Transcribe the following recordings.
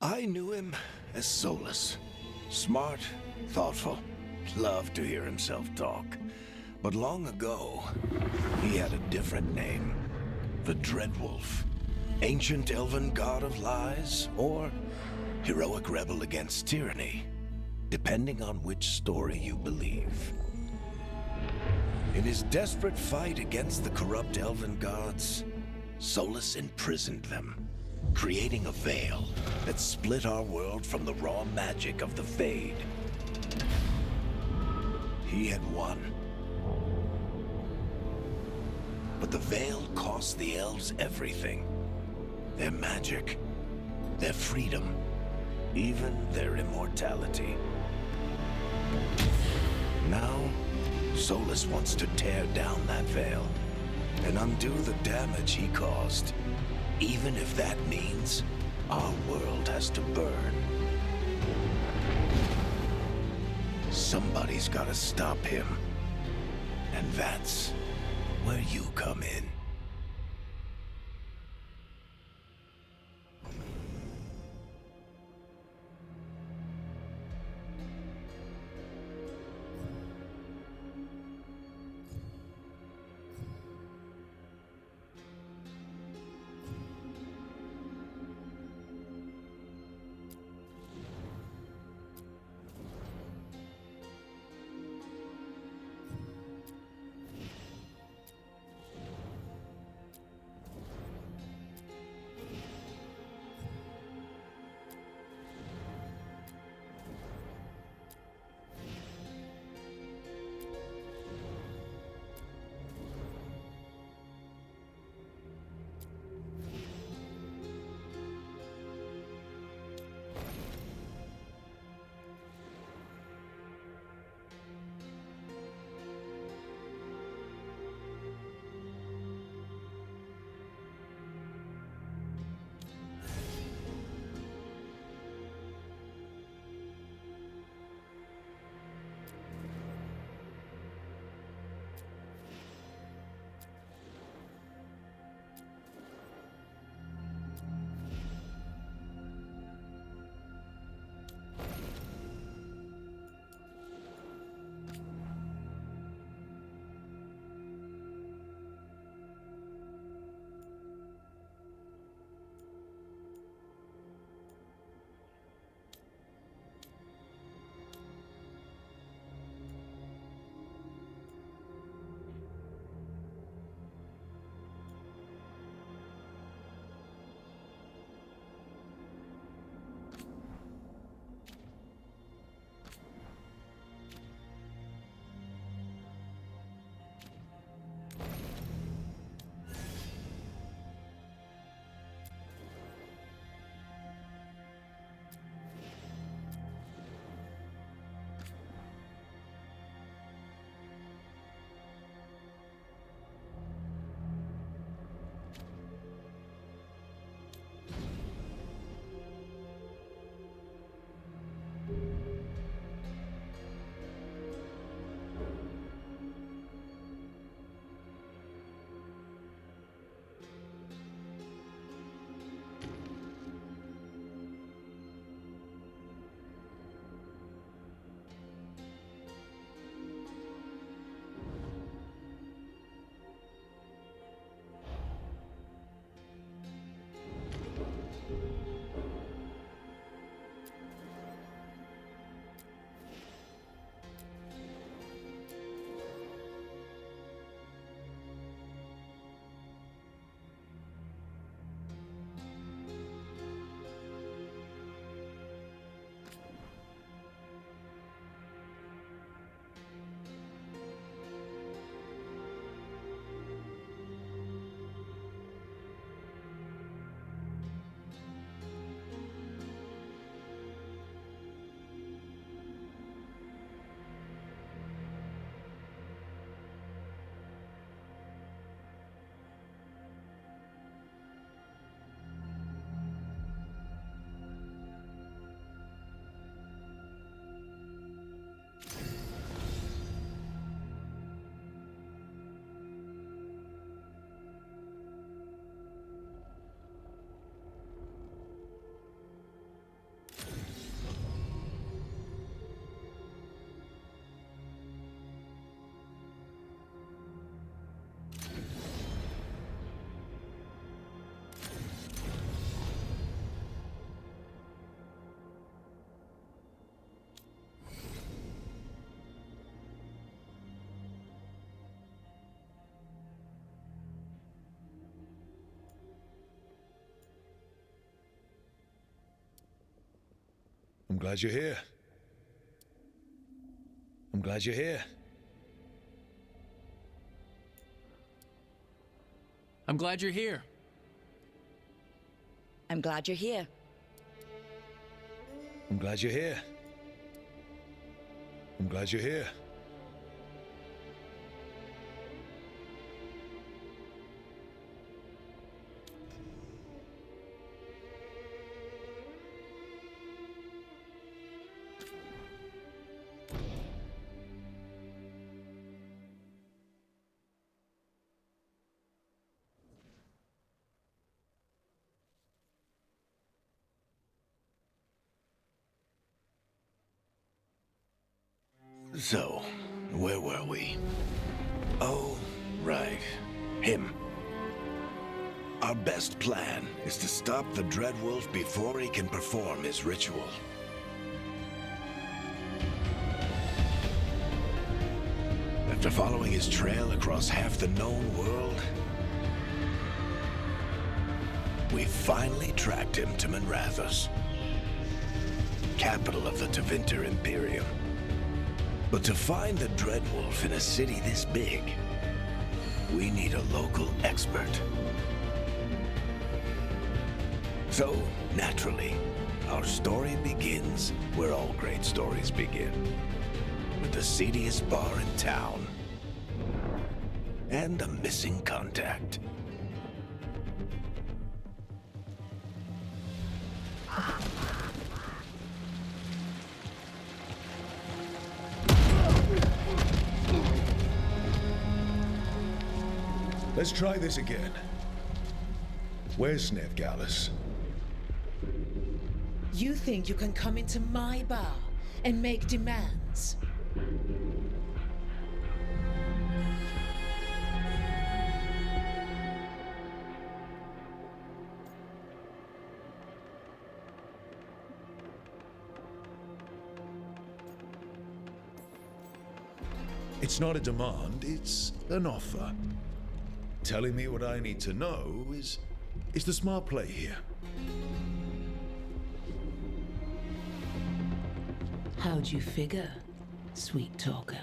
I knew him as Solus. Smart, thoughtful, loved to hear himself talk. But long ago, he had a different name. The Dreadwolf. Ancient elven god of lies, or heroic rebel against tyranny, depending on which story you believe. In his desperate fight against the corrupt elven gods, Solus imprisoned them, creating a veil that split our world from the raw magic of the Fade. He had won. But the veil cost the elves everything. Their magic, their freedom, even their immortality. Now, Solus wants to tear down that veil and undo the damage he caused, even if that means our world has to burn. Somebody's gotta stop him, and that's where you come in. I'm glad you're here. I'm glad you're here. I'm glad you're here. I'm glad you're here. I'm glad you're here. I'm glad you're here. So, where were we? Oh, right. Him. Our best plan is to stop the Dreadwolf before he can perform his ritual. After following his trail across half the known world, we finally tracked him to Minrathous, capital of the Tevinter Imperium. But to find the Dreadwolf in a city this big, we need a local expert. So, naturally, our story begins where all great stories begin. With the seediest bar in town. And a missing contact. Let's try this again. Where's Nevgalis? You think you can come into my bar and make demands? It's not a demand, it's an offer. Telling me what I need to know is the smart play here. How'd you figure, sweet talker?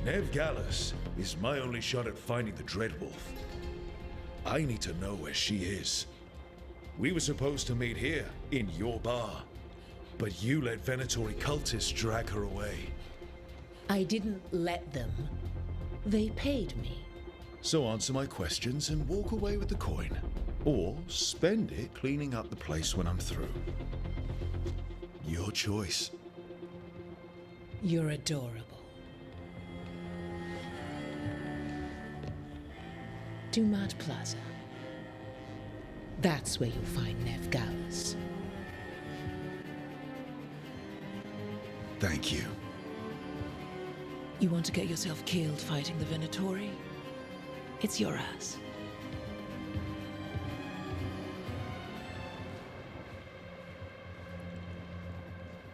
Nevgalis is my only shot at finding the Dreadwolf. I need to know where she is. We were supposed to meet here, in your bar. But you let Venatori cultists drag her away. I didn't let them. They paid me. So answer my questions and walk away with the coin. Or spend it cleaning up the place when I'm through. Your choice. You're adorable. Dumat Plaza. That's where you'll find Nevgalis. Thank you. You want to get yourself killed fighting the Venatori? It's your ass.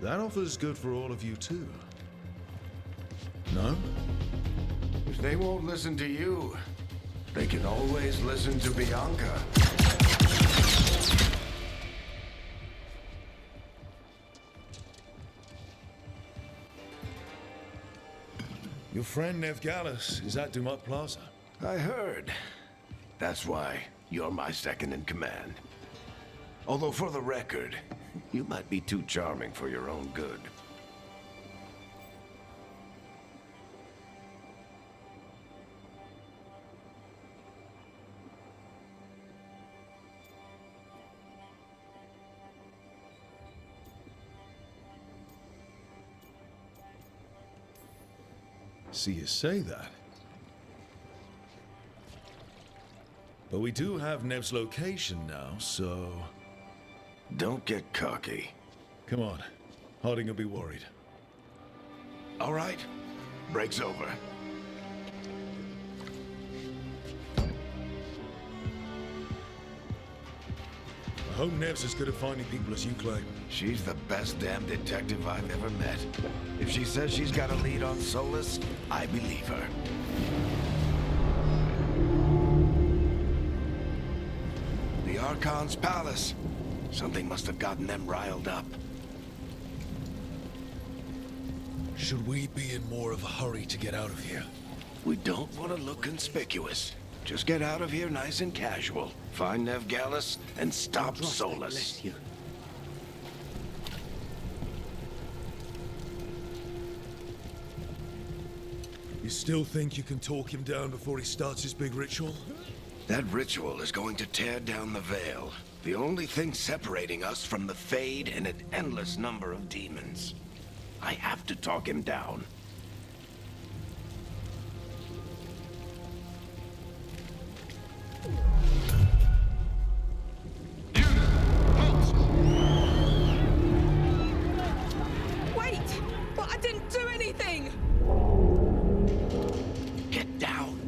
That offer's good for all of you too. No? If they won't listen to you, they can always listen to Bianca. Your friend Nevgalis is at Dumat Plaza. I heard. That's why you're my second in command. Although for the record, you might be too charming for your own good. See you say that. But we do have Nev's location now, so... Don't get cocky. Come on. Harding will be worried. All right. Break's over. I hope Nev's as good at finding people as you claim. She's the best damn detective I've ever met. If she says she's got a lead on Solus, I believe her. The Archon's palace. Something must have gotten them riled up. Should we be in more of a hurry to get out of here? We don't want to look conspicuous. Just get out of here nice and casual. Find Nev Gallus and stop Solus. You still think you can talk him down before he starts his big ritual? That ritual is going to tear down the Veil. The only thing separating us from the Fade and an endless number of demons. I have to talk him down. Wait! But I didn't do anything! Get down.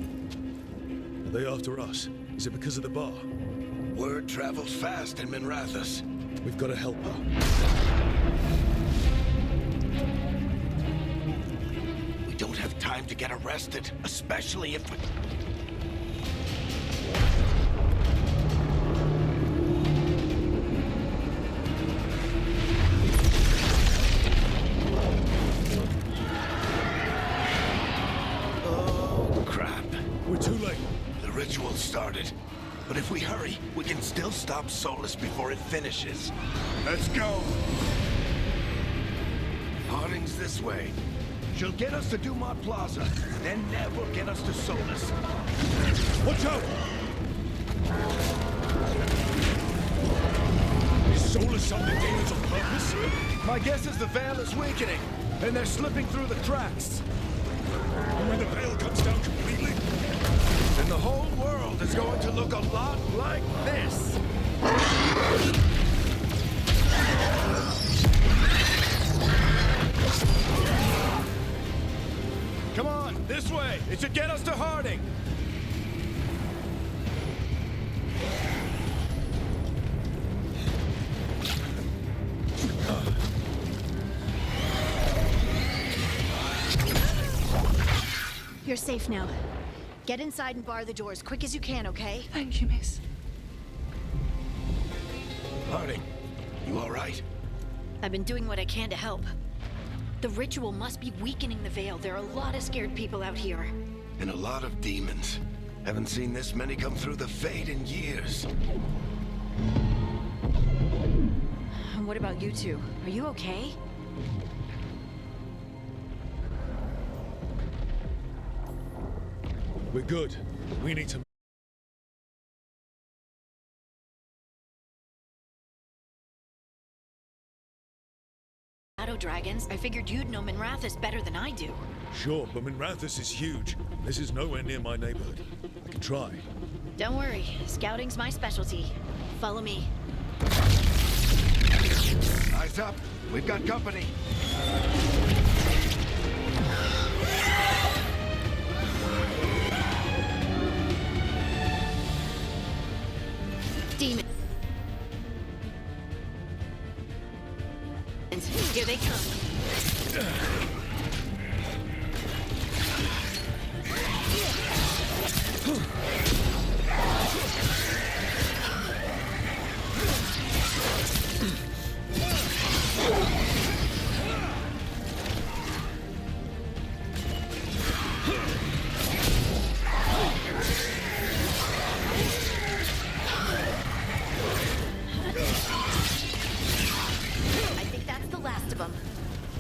Are they after us? Is it because of the bar? Word travels fast in Minrathous. We've got to help her. We don't have time to get arrested, especially if we... Oh, crap. We're too late. The ritual started. But if we hurry, we can still stop Solus before it finishes. Let's go! Harding's this way. She'll get us to Dumont Plaza, then Nev will get us to Solus. Watch out! Is Solus summoning demons on purpose? My guess is the Veil is weakening, and they're slipping through the cracks. And when the veil comes down completely? And the whole world is going to look a lot like this. Come on, this way. It should get us to Harding. You're safe now. Get inside and bar the doors quick as you can, okay? Thank you, miss. Harding, you all right? I've been doing what I can to help. The ritual must be weakening the Veil. There are a lot of scared people out here. And a lot of demons. Haven't seen this many come through the Fade in years. And what about you two? Are you okay? We're good. We need to... Shadow dragons. I figured you'd know Minrathous better than I do. Sure, but Minrathous is huge. This is nowhere near my neighborhood. I can try. Don't worry. Scouting's my specialty. Follow me. Eyes up. We've got company. Demons. Here they come.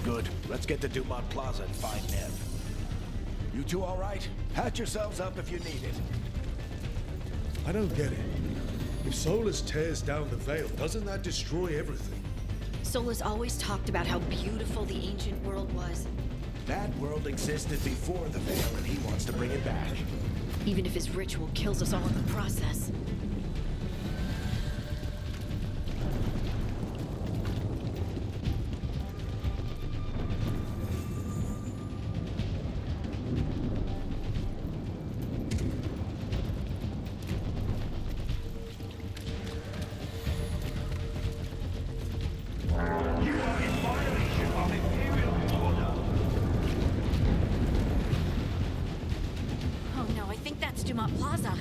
Good. Let's get to Dumont Plaza and find Nev. You two all right? Patch yourselves up if you need it. I don't get it. If Solus tears down the Veil, doesn't that destroy everything? Solus always talked about how beautiful the ancient world was. That world existed before the Veil, and he wants to bring it back. Even if his ritual kills us all in the process. Dumont Plaza.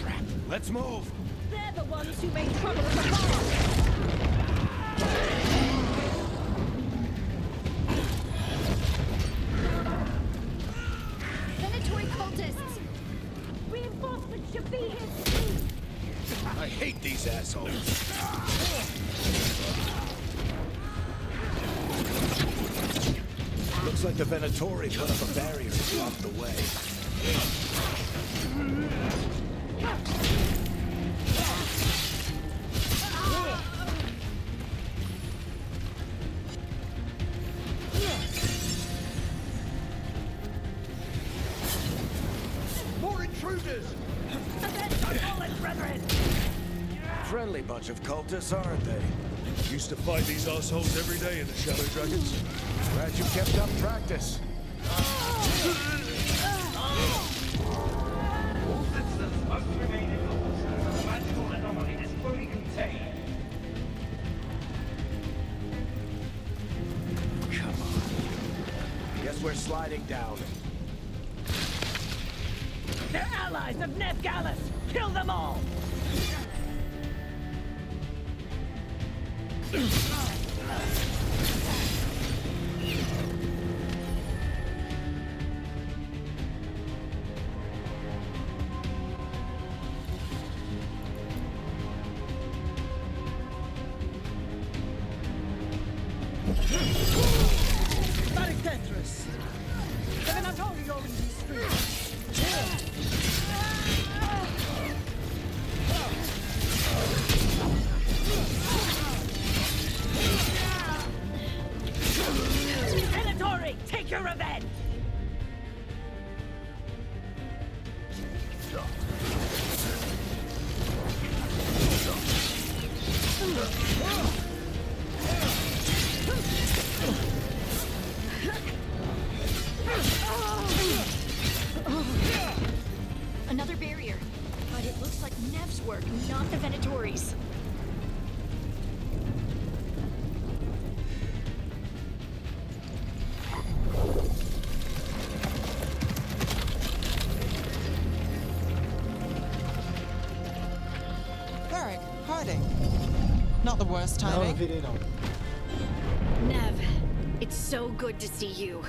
Crap. Let's move. They're the ones who made trouble at the bar. I hate these assholes. Looks like the Venatori put up a barrier to block the way. More intruders! Friendly bunch of cultists, aren't they? Used to fight these assholes every day in the Shadow Dragons. Glad you kept up practice. All citizens must remain indoors until the magical anomaly is fully contained. Come on. Guess we're sliding down. They're allies of Neb Gallus! Kill them all! Tetris! The Venatori are in these streets! Venatori, take your revenge! Another barrier. But it looks like Nev's work, not the Venatori's. Varric, Harding. Not the worst timing. Nev, it's so good to see you.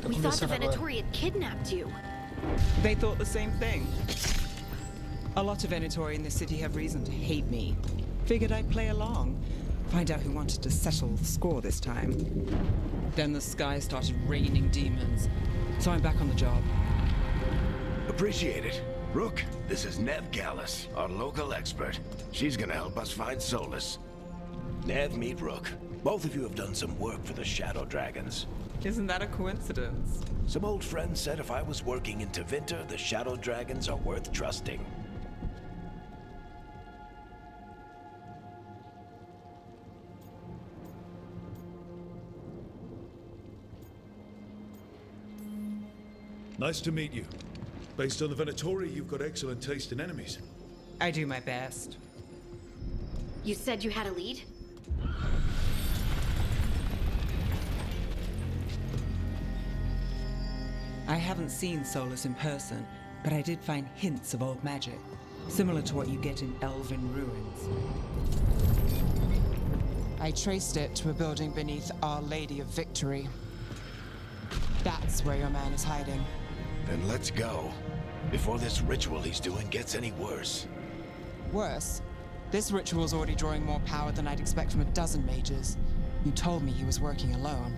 We thought the Venatori had kidnapped you. They thought the same thing. A lot of Venatori in this city have reason to hate me. Figured I'd play along. Find out who wanted to settle the score this time. Then the sky started raining demons. So I'm back on the job. Appreciate it. Rook, this is Neb Gallus, our local expert. She's gonna help us find solace. Nev, meet Rook. Both of you have done some work for the Shadow Dragons. Isn't that a coincidence? Some old friends said if I was working in Tevinter, the Shadow Dragons are worth trusting. Nice to meet you. Based on the Venatori, you've got excellent taste in enemies. I do my best. You said you had a lead? I haven't seen Solus in person, but I did find hints of old magic, similar to what you get in elven ruins. I traced it to a building beneath Our Lady of Victory. That's where your man is hiding. Then let's go. Before this ritual he's doing gets any worse. Worse, this ritual's already drawing more power than I'd expect from a dozen mages. You told me he was working alone.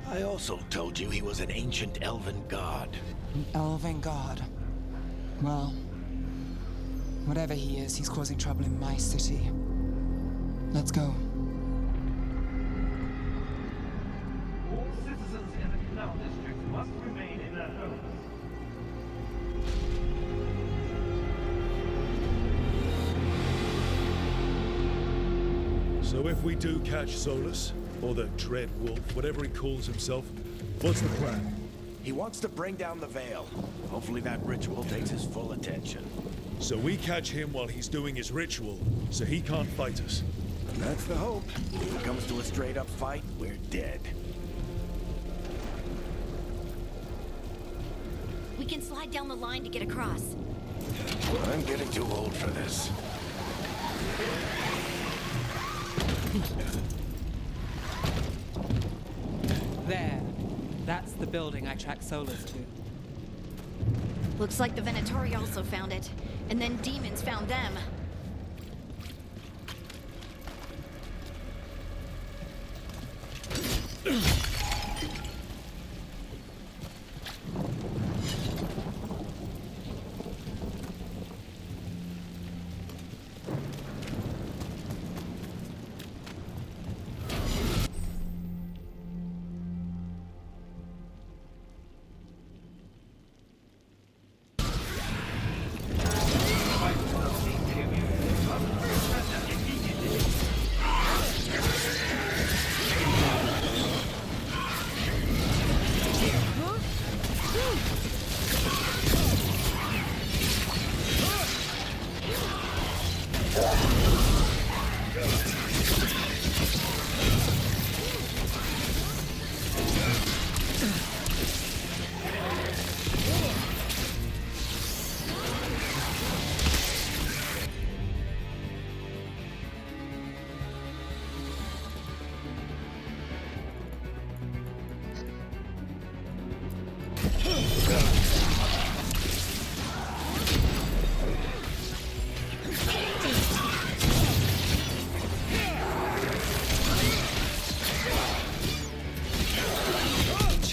I also told you he was an ancient elven god. An elven god. Well, whatever he is, he's causing trouble in my city. Let's go. All citizens in the Canal District must remain in their homes. So if we do catch Solus, or the Dread Wolf, whatever he calls himself, what's the plan? He wants to bring down the Veil. Hopefully that ritual takes his full attention. So we catch him while he's doing his ritual, so he can't fight us. That's the hope. If it comes to a straight-up fight, we're dead. We can slide down the line to get across. I'm getting too old for this. There. That's the building I tracked Solus to. Looks like the Venatori also found it. And then demons found them.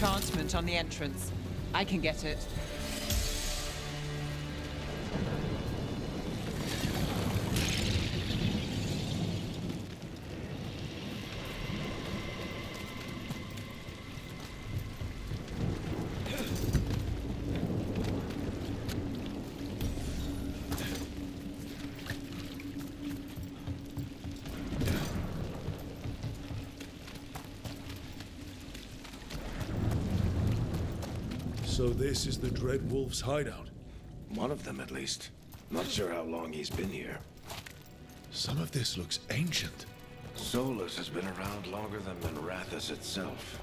Enchantment on the entrance. I can get it. So this is the Dread Wolf's hideout. One of them, at least. Not sure how long he's been here. Some of this looks ancient. Solus has been around longer than Minrathous itself.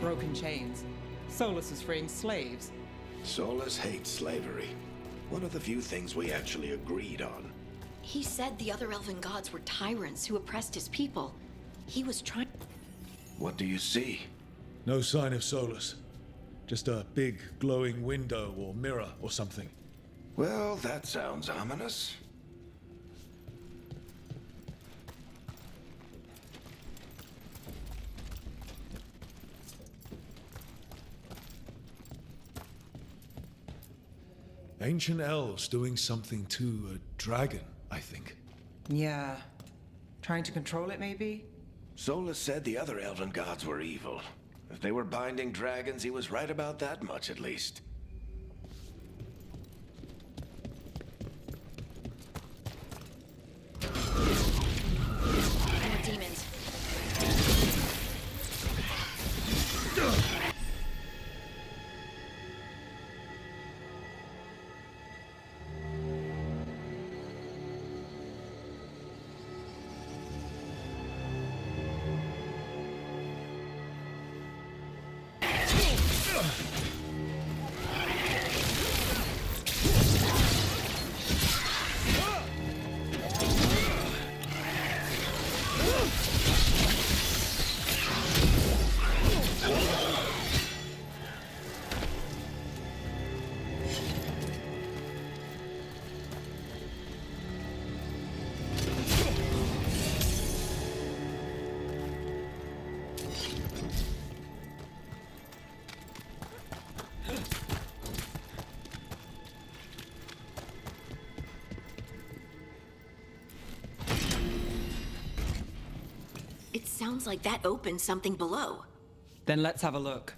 Broken chains. Solus is freeing slaves. Solus hates slavery. One of the few things we actually agreed on. He said the other elven gods were tyrants who oppressed his people. He was trying... What do you see? No sign of Solus. Just a big glowing window or mirror or something. Well, that sounds ominous. Ancient elves doing something to a dragon, I think. Yeah. Trying to control it, maybe? Solus said the other elven gods were evil. If they were binding dragons, he was right about that much, at least. More demons. It sounds like that opened something below. Then let's have a look.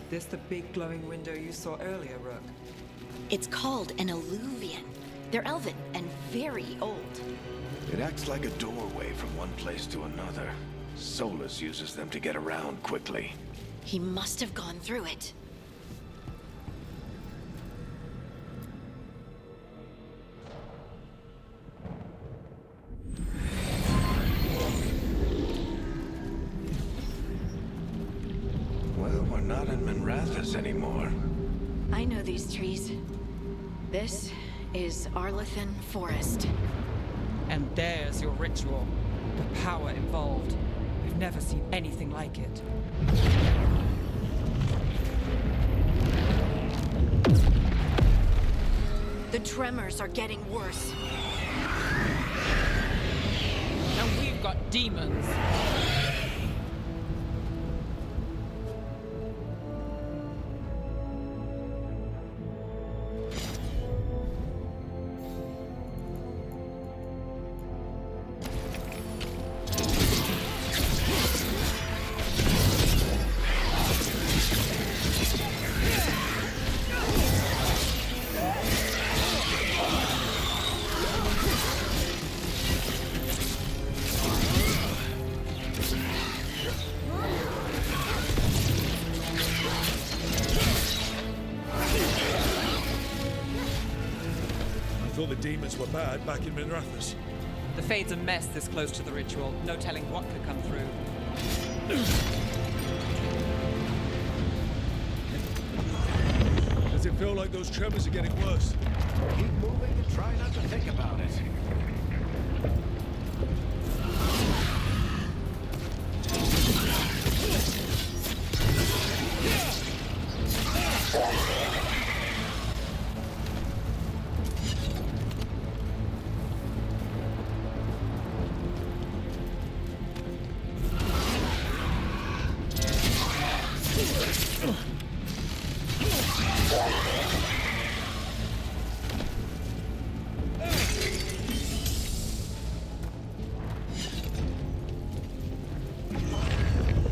This the big glowing window you saw earlier, Rook? It's called an alluvian. They're elven and very old. It acts like a doorway from one place to another. Solus uses them to get around quickly. He must have gone through it. Well, we're not in Minrathous anymore. I know these trees. This is Arlethan Forest. And there's your ritual. The power involved. I've never seen anything like it. The tremors are getting worse. And we've got demons. I thought the demons were bad back in Minrathous. The Fade's a mess this close to the ritual. No telling what could come through. Does it feel like those tremors are getting worse? Keep moving and try not to think about it.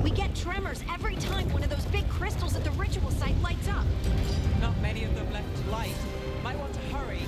We get tremors every time one of those big crystals at the ritual site lights up. Not many of them left to light. Might want to hurry.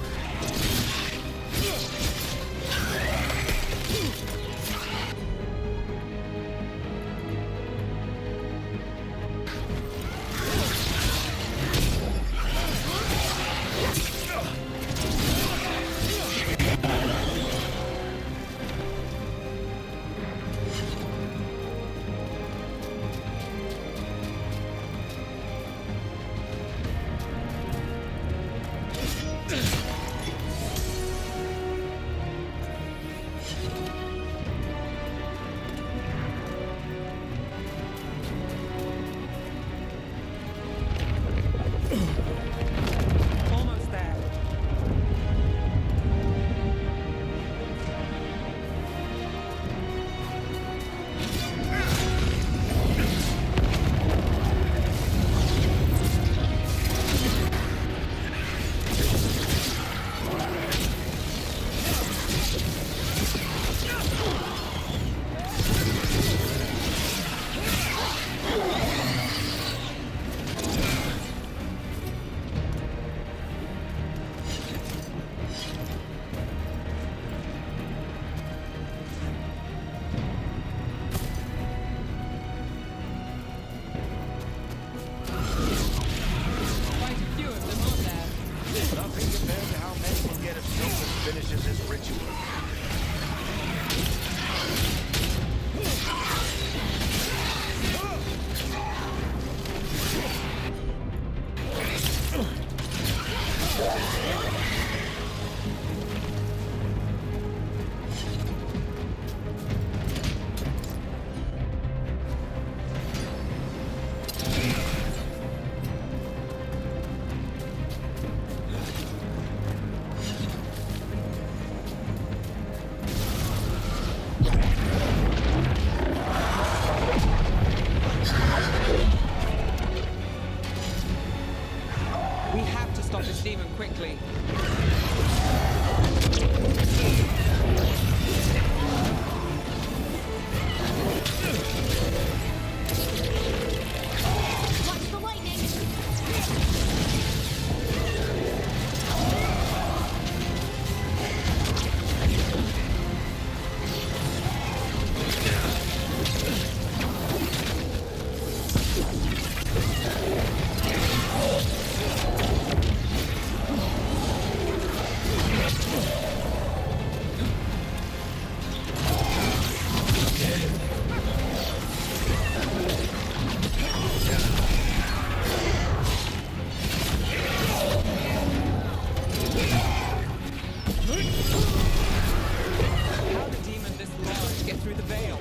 the Veil?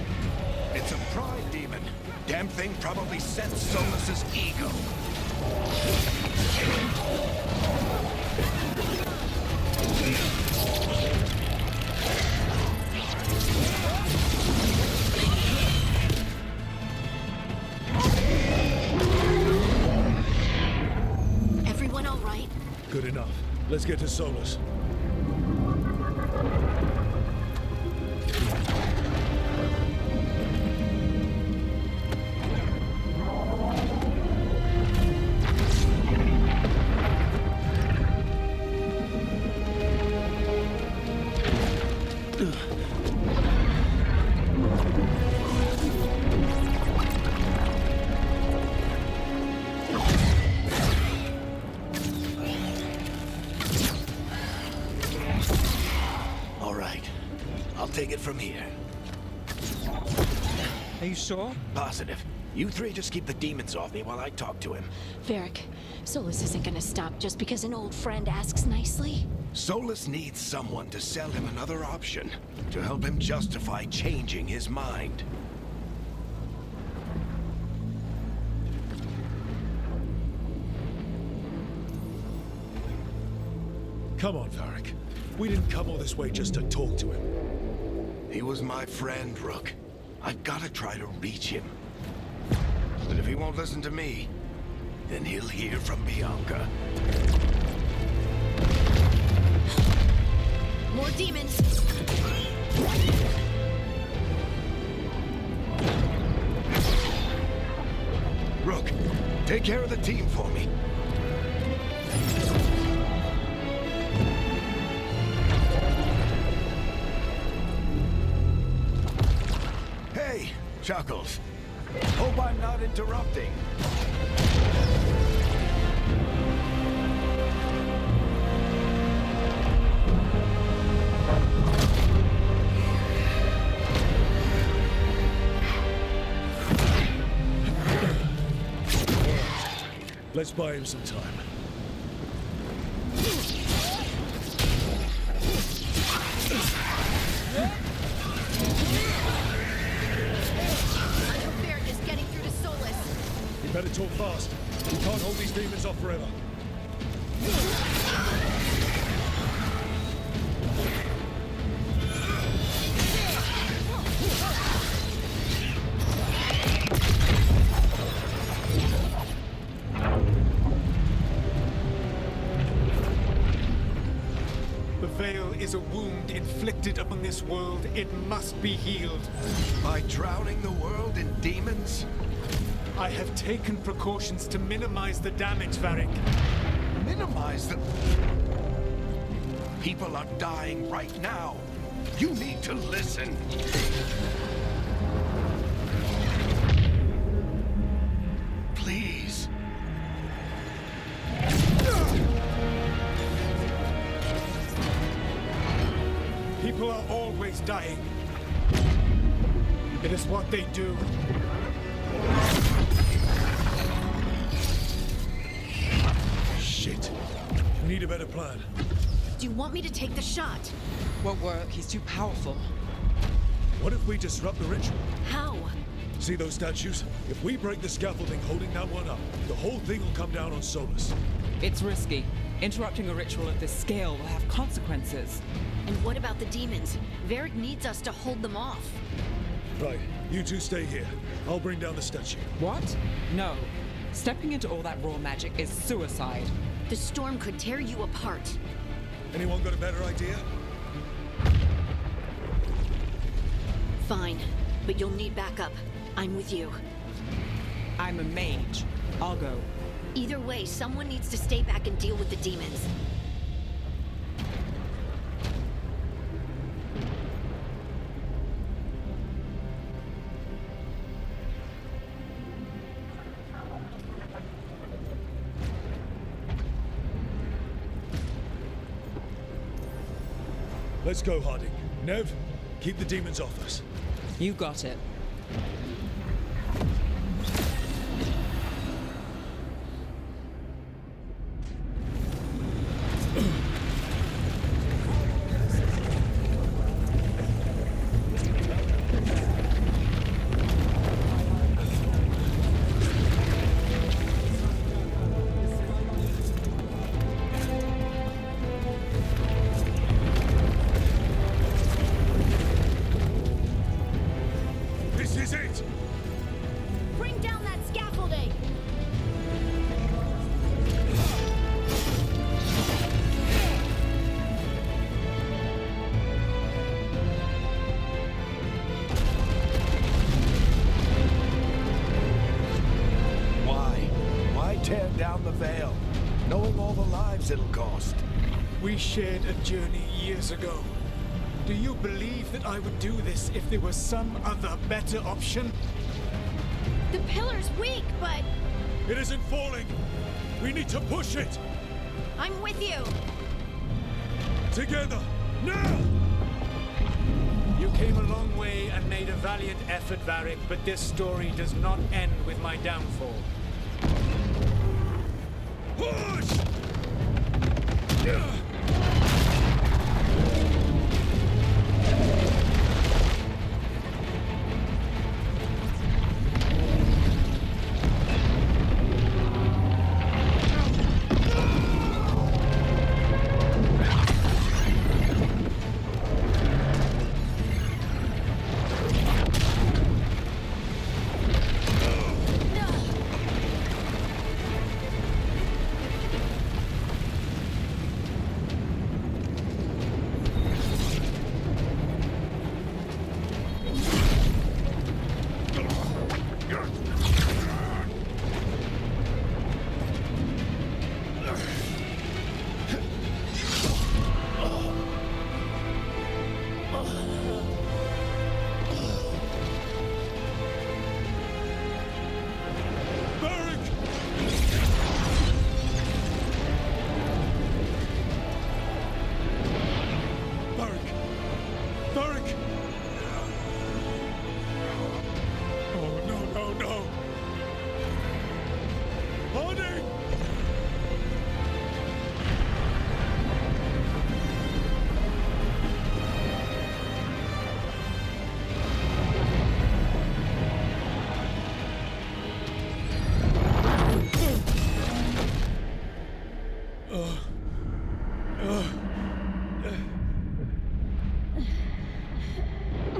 It's a pride demon. Damn thing probably sensed Solus's ego. Everyone all right? Good enough. Let's get to Solus. All right. I'll take it from here. Are you sure? Positive. You three just keep the demons off me while I talk to him. Varric, Solus isn't gonna stop just because an old friend asks nicely. Solus needs someone to sell him another option, to help him justify changing his mind. Come on, Varric. We didn't come all this way just to talk to him. He was my friend, Rook. I've gotta try to reach him. But if he won't listen to me, then he'll hear from Bianca. More demons! Rook, take care of the team for me. Hey, Chuckles. Hope I'm not interrupting. Let's buy him some time. I hope Varric is getting through to Solus. You better talk fast. We can't hold these demons off forever. The Veil is a wound inflicted upon this world. It must be healed. By drowning the world in demons? I have taken precautions to minimize the damage, Varric. Minimize the... People are dying right now. You need to listen. Please. People are always dying. It is what they do. Shit. We need a better plan. Do you want me to take the shot? Won't work. He's too powerful. What if we disrupt the ritual? How? See those statues? If we break the scaffolding holding that one up, the whole thing will come down on Solus. It's risky. Interrupting a ritual of this scale will have consequences. And what about the demons? Varric needs us to hold them off. Right, you two stay here. I'll bring down the statue. What? No. Stepping into all that raw magic is suicide. The storm could tear you apart. Anyone got a better idea? Fine, but you'll need backup. I'm with you. I'm a mage. I'll go. Either way, someone needs to stay back and deal with the demons. Let's go, Harding. Nev, keep the demons off us. You got it. is it? Bring down that scaffolding! Why tear down the veil, knowing all the lives it'll cost? We shared a journey years ago. Do you believe that I would do this if there was some other better option? The pillar's weak, but It isn't falling. We need to push it. I'm with you. Together, now! You came a long way and made a valiant effort, Varric, but this story does not end with my downfall. Push!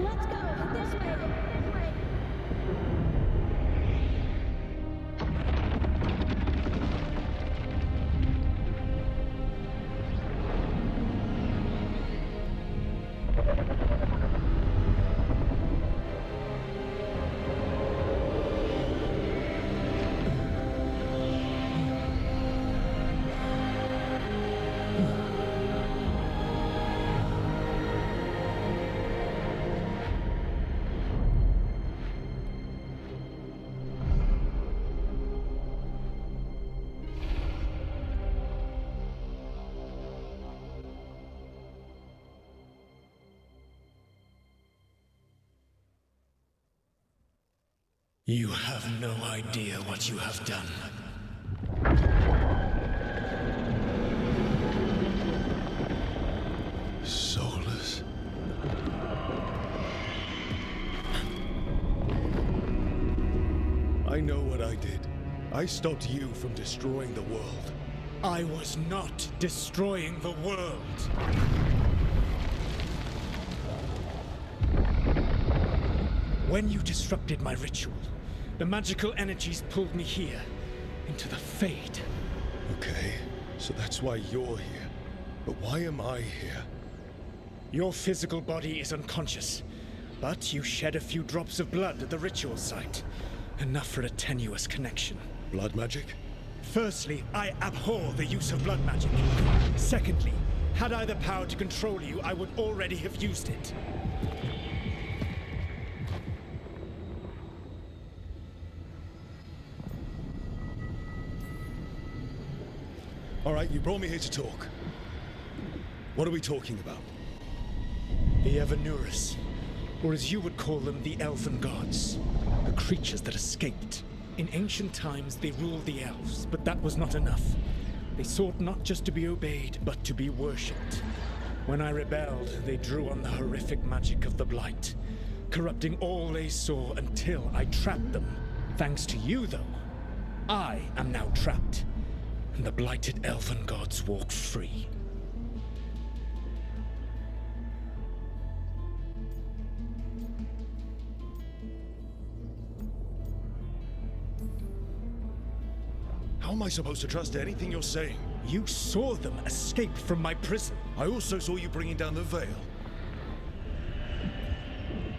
Let's go! This way! This way! You have no idea what you have done. Soulless. I know what I did. I stopped you from destroying the world. I was not destroying the world. When you disrupted my ritual, the magical energies pulled me here, into the Fade. Okay, so that's why you're here. But why am I here? Your physical body is unconscious, but you shed a few drops of blood at the ritual site. Enough for a tenuous connection. Blood magic? Firstly, I abhor the use of blood magic. Secondly, had I the power to control you, I would already have used it. All right, you brought me here to talk. What are we talking about? The Evanuris, or as you would call them, the Elven Gods. The creatures that escaped. In ancient times, they ruled the elves, but that was not enough. They sought not just to be obeyed, but to be worshipped. When I rebelled, they drew on the horrific magic of the Blight, corrupting all they saw until I trapped them. Thanks to you, though, I am now trapped, and the blighted Elven Gods walk free. How am I supposed to trust anything you're saying? You saw them escape from my prison. I also saw you bringing down the veil.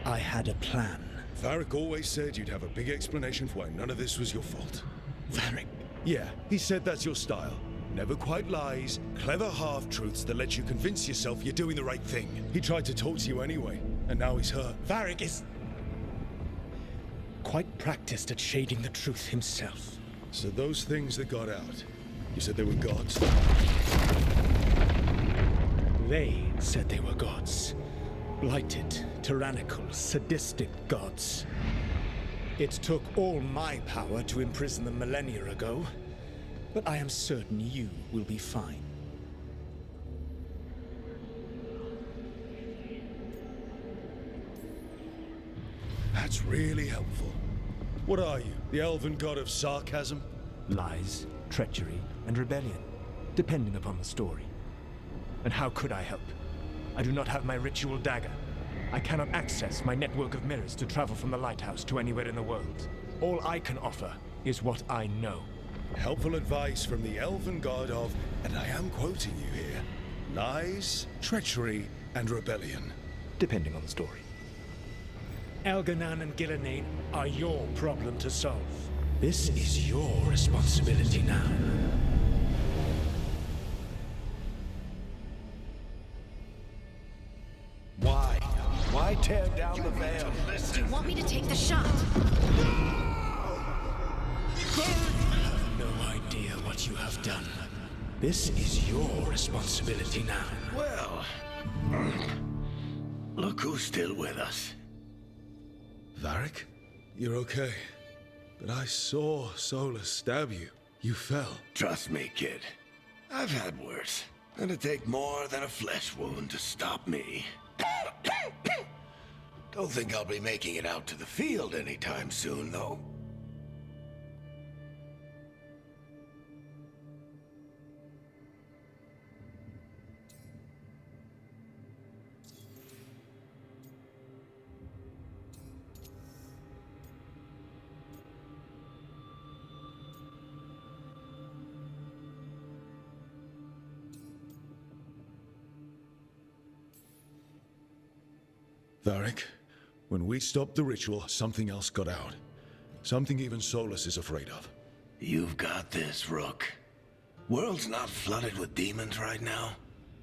I had a plan. Varric always said you'd have a big explanation for why none of this was your fault. Varric. Yeah, he said that's your style. Never quite lies, clever half-truths that let you convince yourself you're doing the right thing. He tried to talk to you anyway, and now he's hurt. Varric is quite practiced at shading the truth himself. So those things that got out, you said they were gods? They said they were gods. Blighted, tyrannical, sadistic gods. It took all my power to imprison them millennia ago, but I am certain you will be fine. That's really helpful. What are you, the elven god of sarcasm? Lies, treachery, and rebellion, depending upon the story. And how could I help? I do not have my ritual dagger. I cannot access my network of mirrors to travel from the lighthouse to anywhere in the world. All I can offer is what I know. Helpful advice from the elven god of, and I am quoting you here, lies, treachery, and rebellion. Depending on the story. Elganan and Gillenane are your problem to solve. This is your responsibility now. Why? Why tear down the veil? Do you want me to take the shot? No idea what you have done. This is your responsibility now. Well, look who's still with us. Varric? You're okay. But I saw Solus stab you. You fell. Trust me, kid. I've had worse. It'd take more than a flesh wound to stop me. Don't think I'll be making it out to the field anytime soon, though. Varric, when we stopped the ritual, something else got out. Something even Solus is afraid of. You've got this, Rook. World's not flooded with demons right now.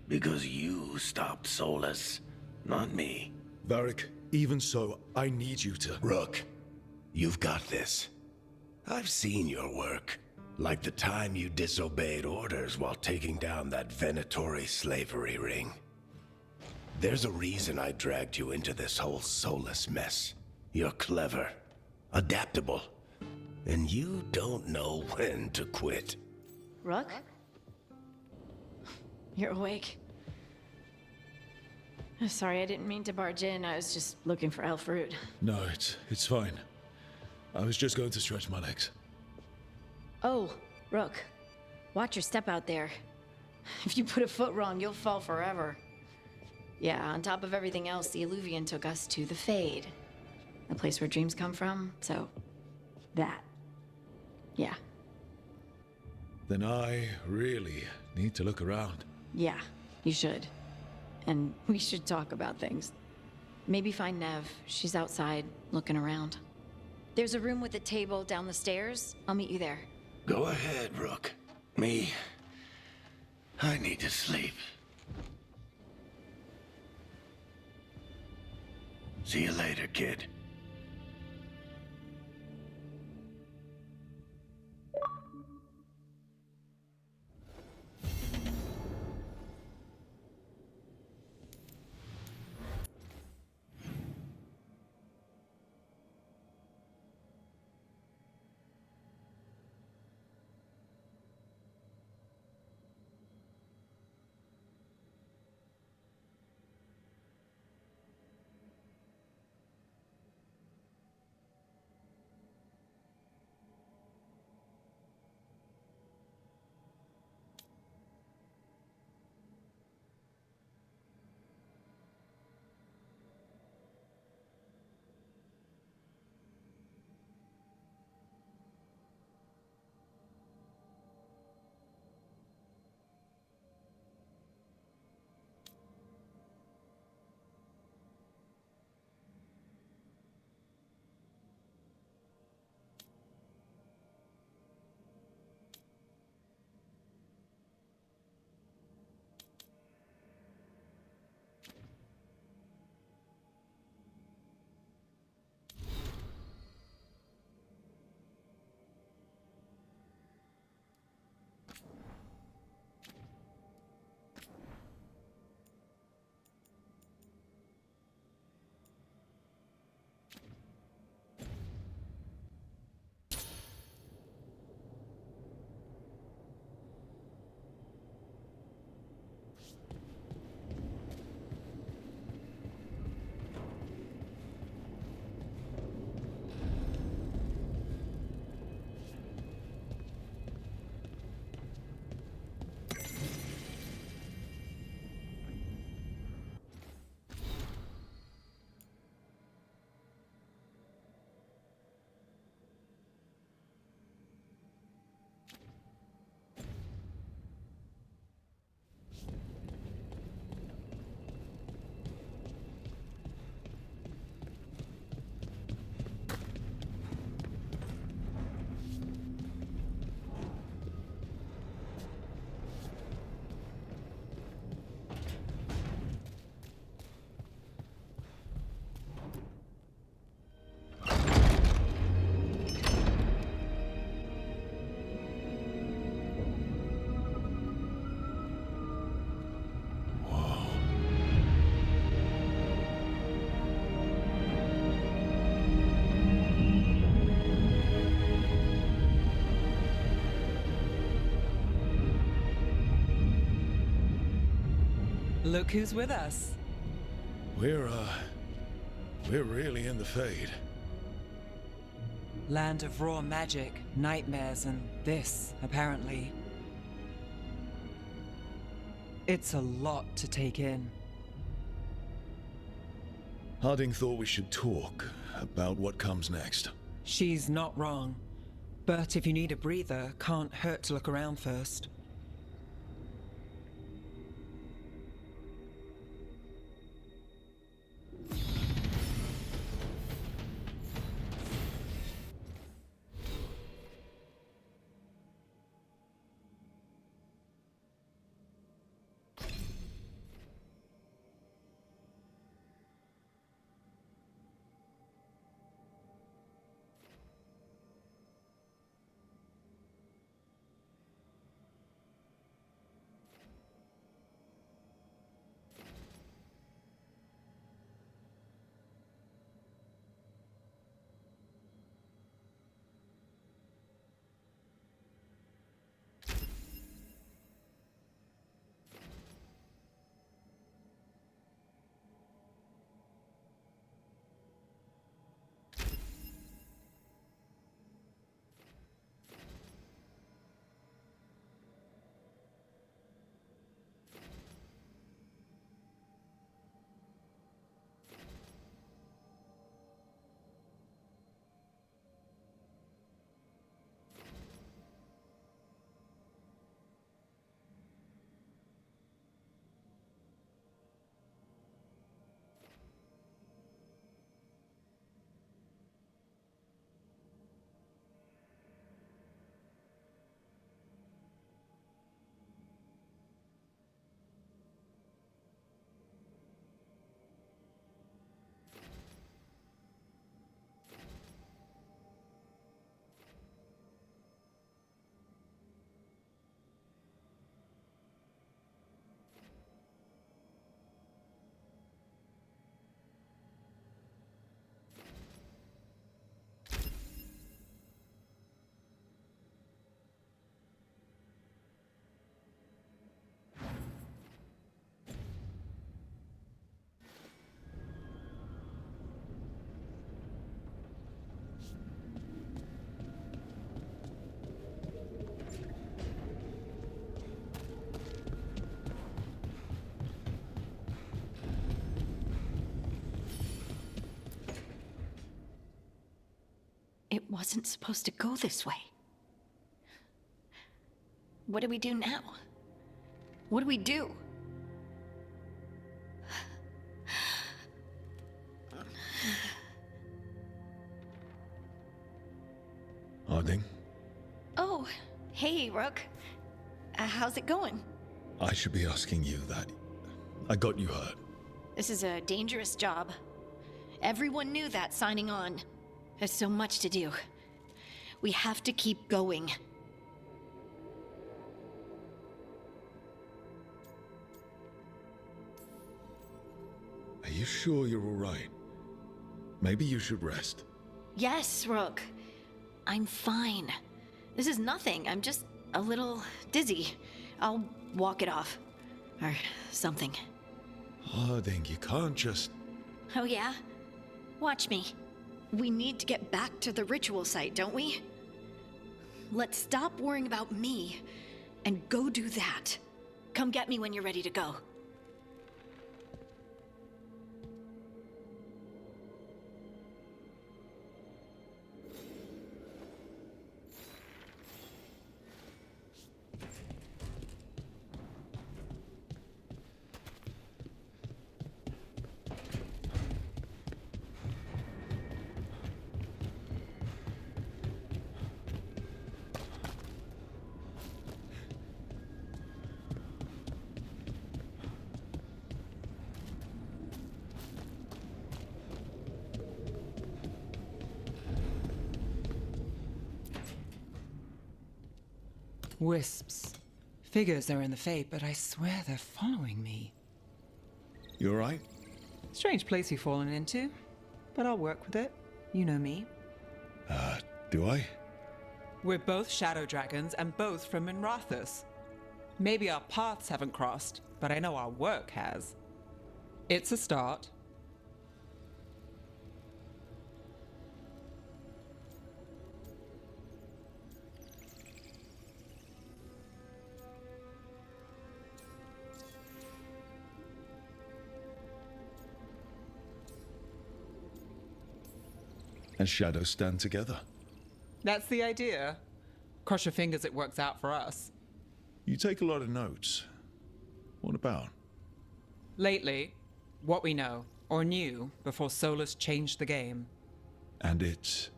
Because you stopped Solus, not me. Varric, even so, I need you to... Rook, you've got this. I've seen your work. Like the time you disobeyed orders while taking down that Venatori slavery ring. There's a reason I dragged you into this whole Solus mess. You're clever, adaptable, and you don't know when to quit. Rook? You're awake. Sorry, I didn't mean to barge in. I was just looking for elf fruit. No, it's fine. I was just going to stretch my legs. Oh, Rook. Watch your step out there. If you put a foot wrong, you'll fall forever. Yeah, on top of everything else, the Illuvian took us to the Fade. The place where dreams come from, so... that. Yeah. Then I really need to look around. Yeah, you should. And we should talk about things. Maybe find Nev. She's outside, looking around. There's a room with a table down the stairs. I'll meet you there. Go ahead, Rook. Me... I need to sleep. See you later, kid. Look who's with us. We're really in the Fade. Land of raw magic, nightmares, and this, apparently. It's a lot to take in. Harding thought we should talk about what comes next. She's not wrong. But if you need a breather, can't hurt to look around first. It wasn't supposed to go this way. What do we do now? What do we do? Harding? Oh, hey, Rook. How's it going? I should be asking you that. I got you hurt. This is a dangerous job. Everyone knew that signing on. There's so much to do. We have to keep going. Are you sure you're all right? Maybe you should rest. Yes, Rook. I'm fine. This is nothing. I'm just a little dizzy. I'll walk it off. Or something. Harding, you can't just... Oh yeah? Watch me. We need to get back to the ritual site, don't we? Let's stop worrying about me and go do that. Come get me when you're ready to go. Wisps. Figures are in the Fate, but I swear they're following me. You all right? Strange place you've fallen into, but I'll work with it. You know me. Do I? We're both shadow dragons and both from Minrathous. Maybe our paths haven't crossed, but I know our work has. It's a start. And shadows stand together. That's the idea. Cross your fingers it works out for us. You take a lot of notes. What about? Lately, what we know, or knew, before Solus changed the game. And it's...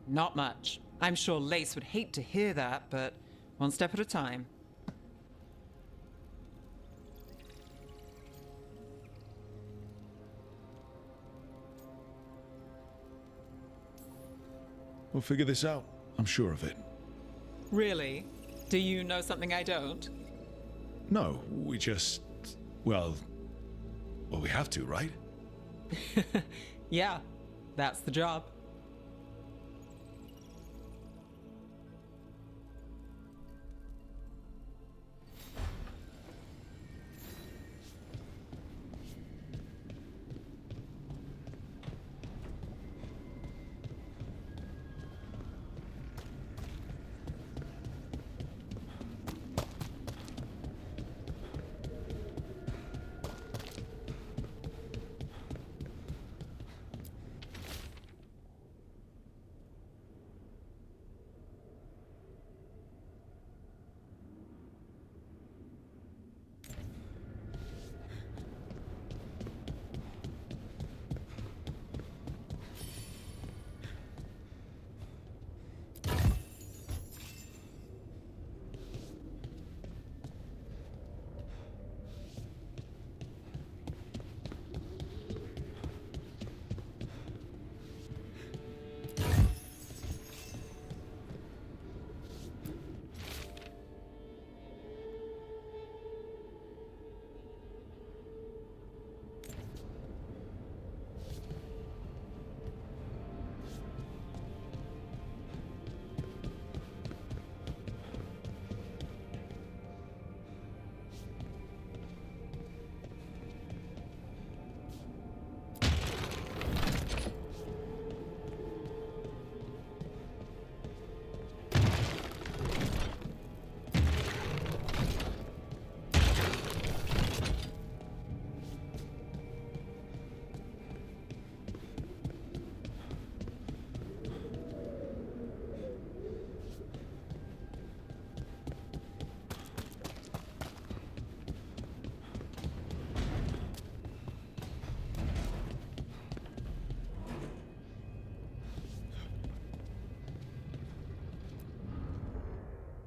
Not much. I'm sure Lace would hate to hear that, but one step at a time. We'll figure this out. I'm sure of it. Really? Do you know something I don't? No, we just... Well, we have to, right? Yeah, that's the job.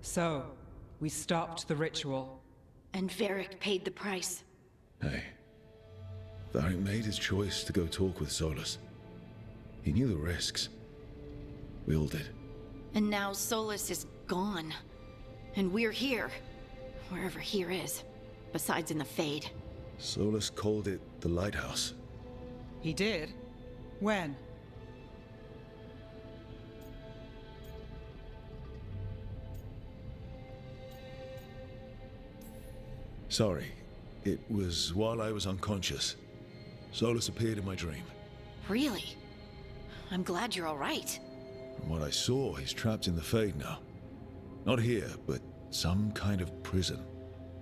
So, we stopped the ritual. And Varric paid the price. Hey, Varric made his choice to go talk with Solus. He knew the risks. We all did. And now Solus is gone. And we're here. Wherever here is. Besides in the Fade. Solus called it the Lighthouse. He did? When? Sorry. It was while I was unconscious. Solus appeared in my dream. Really? I'm glad you're all right. From what I saw, he's trapped in the Fade now. Not here, but some kind of prison.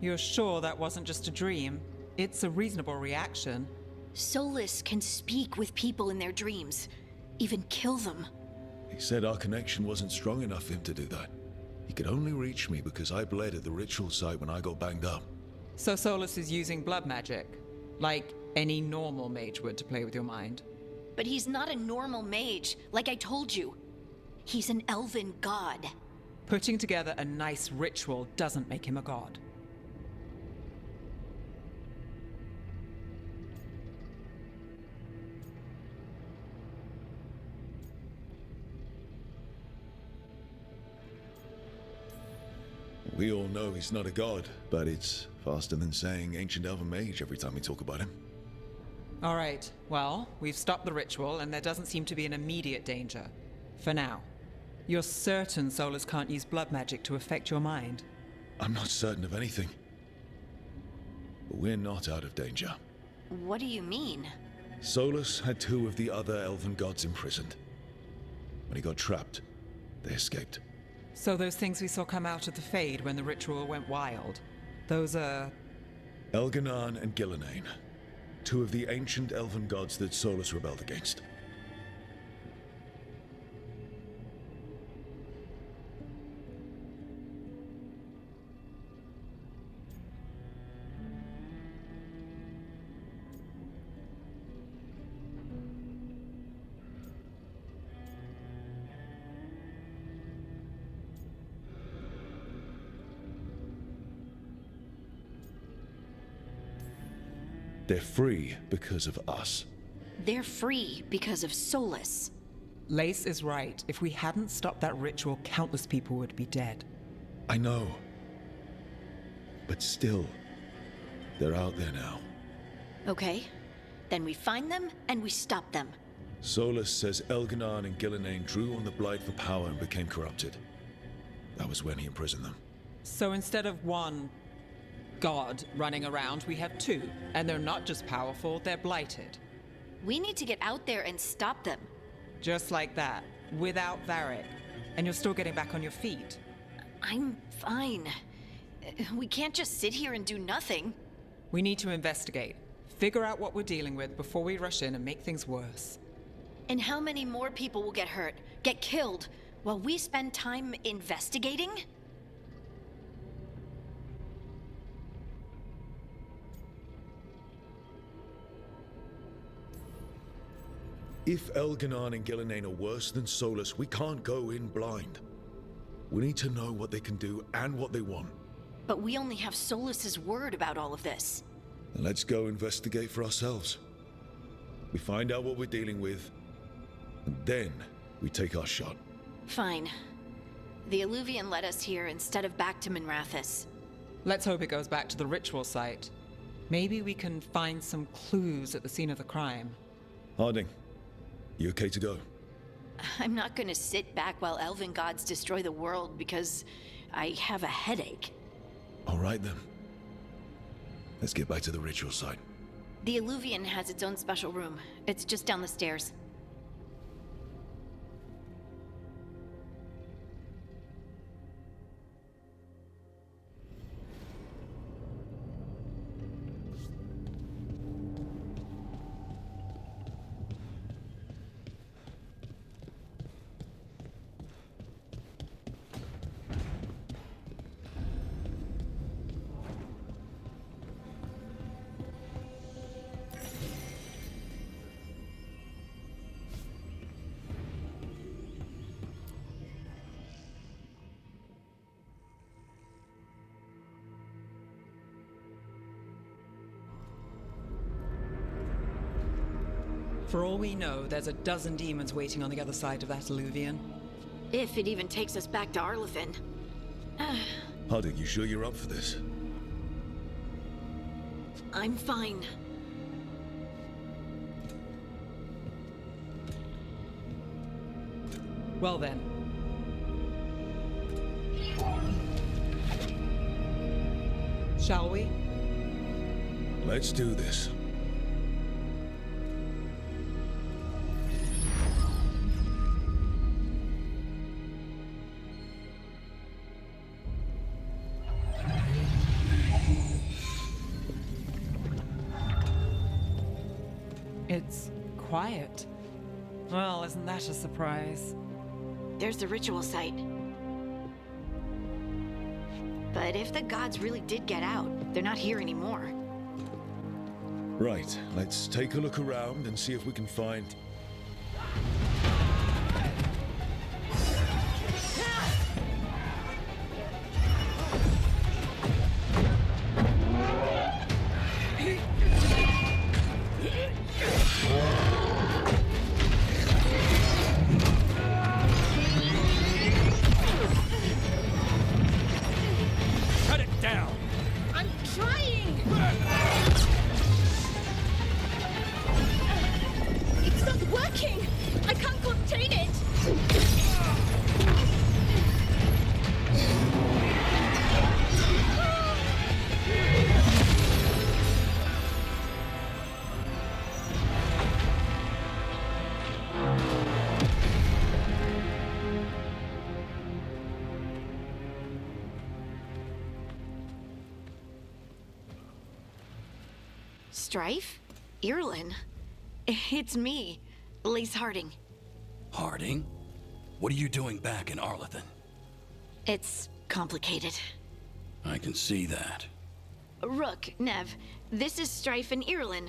You're sure that wasn't just a dream? It's a reasonable reaction. Solus can speak with people in their dreams. Even kill them. He said our connection wasn't strong enough for him to do that. He could only reach me because I bled at the ritual site when I got banged up. So Solus is using blood magic, like any normal mage would to play with your mind. But he's not a normal mage, like I told you. He's an elven god. Putting together a nice ritual doesn't make him a god. We all know he's not a god, but it's faster than saying ancient elven mage every time we talk about him. All right, well, we've stopped the ritual and there doesn't seem to be an immediate danger. For now. You're certain Solus can't use blood magic to affect your mind? I'm not certain of anything. But we're not out of danger. What do you mean? Solus had 2 of the other elven gods imprisoned. When he got trapped, they escaped. So those things we saw come out of the Fade when the ritual went wild, those are... Elganan and Gillenane, 2 of the ancient elven gods that Solus rebelled against. They're free because of us. They're free because of Solus. Lace is right. If we hadn't stopped that ritual, countless people would be dead. I know. But still, they're out there now. Okay. Then we find them and we stop them. Solus says Elganan and Gillenane drew on the Blight for power and became corrupted. That was when he imprisoned them. So instead of 1 god running around, we have 2. And they're not just powerful, they're blighted. We need to get out there and stop them. Just like that, without Varric. And you're still getting back on your feet. I'm fine. We can't just sit here and do nothing. We need to investigate. Figure out what we're dealing with before we rush in and make things worse. And how many more people will get hurt, get killed, while we spend time investigating? If Elganan and Gillenane are worse than Solus, we can't go in blind. We need to know what they can do and what they want. But we only have Solus's word about all of this. Then let's go investigate for ourselves. We find out what we're dealing with, and then we take our shot. Fine. The Illuvian led us here instead of back to Minrathous. Let's hope it goes back to the ritual site. Maybe we can find some clues at the scene of the crime. Harding, you okay to go? I'm not gonna sit back while elven gods destroy the world because I have a headache. All right then. Let's get back to the ritual site. The Illuvian has its own special room. It's just down the stairs. For all we know, there's a dozen demons waiting on the other side of that Illuvian. If it even takes us back to Arlothin. Harding, you sure you're up for this? I'm fine. Well then. Shall we? Let's do this. It's quiet. Well, isn't that a surprise? There's the ritual site. But if the gods really did get out, they're not here anymore. Right, let's take a look around and see if we can find... Strife? Irulan? It's me, Lace Harding. Harding? What are you doing back in Arlethan? It's complicated. I can see that. Rook, Nev, this is Strife and Irulan.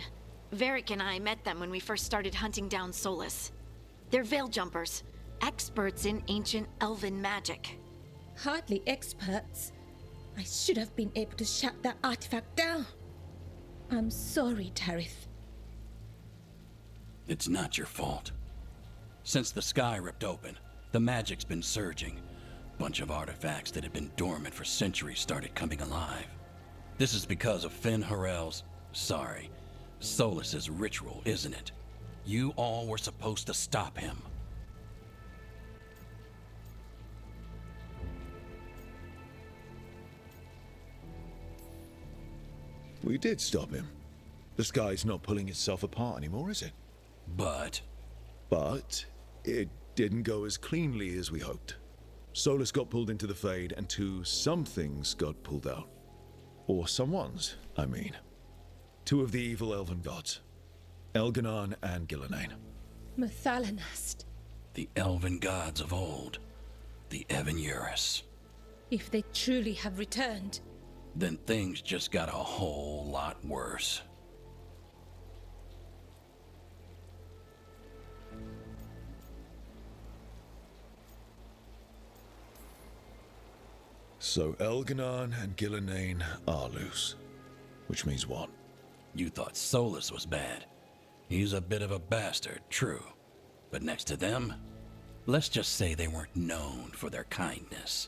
Varric and I met them when we first started hunting down Solus. They're veil jumpers, experts in ancient elven magic. Hardly experts. I should have been able to shut that artifact down. I'm sorry, Tarith. It's not your fault. Since the sky ripped open, the magic's been surging. Bunch of artifacts that had been dormant for centuries started coming alive. This is because of Finn Harel's, Solus's ritual, isn't it? You all were supposed to stop him. We did stop him. The sky's not pulling itself apart anymore, is it? But it didn't go as cleanly as we hoped. Solus got pulled into the Fade, and some things got pulled out. Or someone's, I mean. Two of the evil elven gods. Elganon and Gillenane. Mathalanast. the elven gods of old, the Evan-Eurus. If they truly have returned, Then things just got a whole lot worse. So Elganon and Gillenane are loose. Which means what? You thought Solus was bad. He's a bit of a bastard, true. But next to them, let's just say they weren't known for their kindness.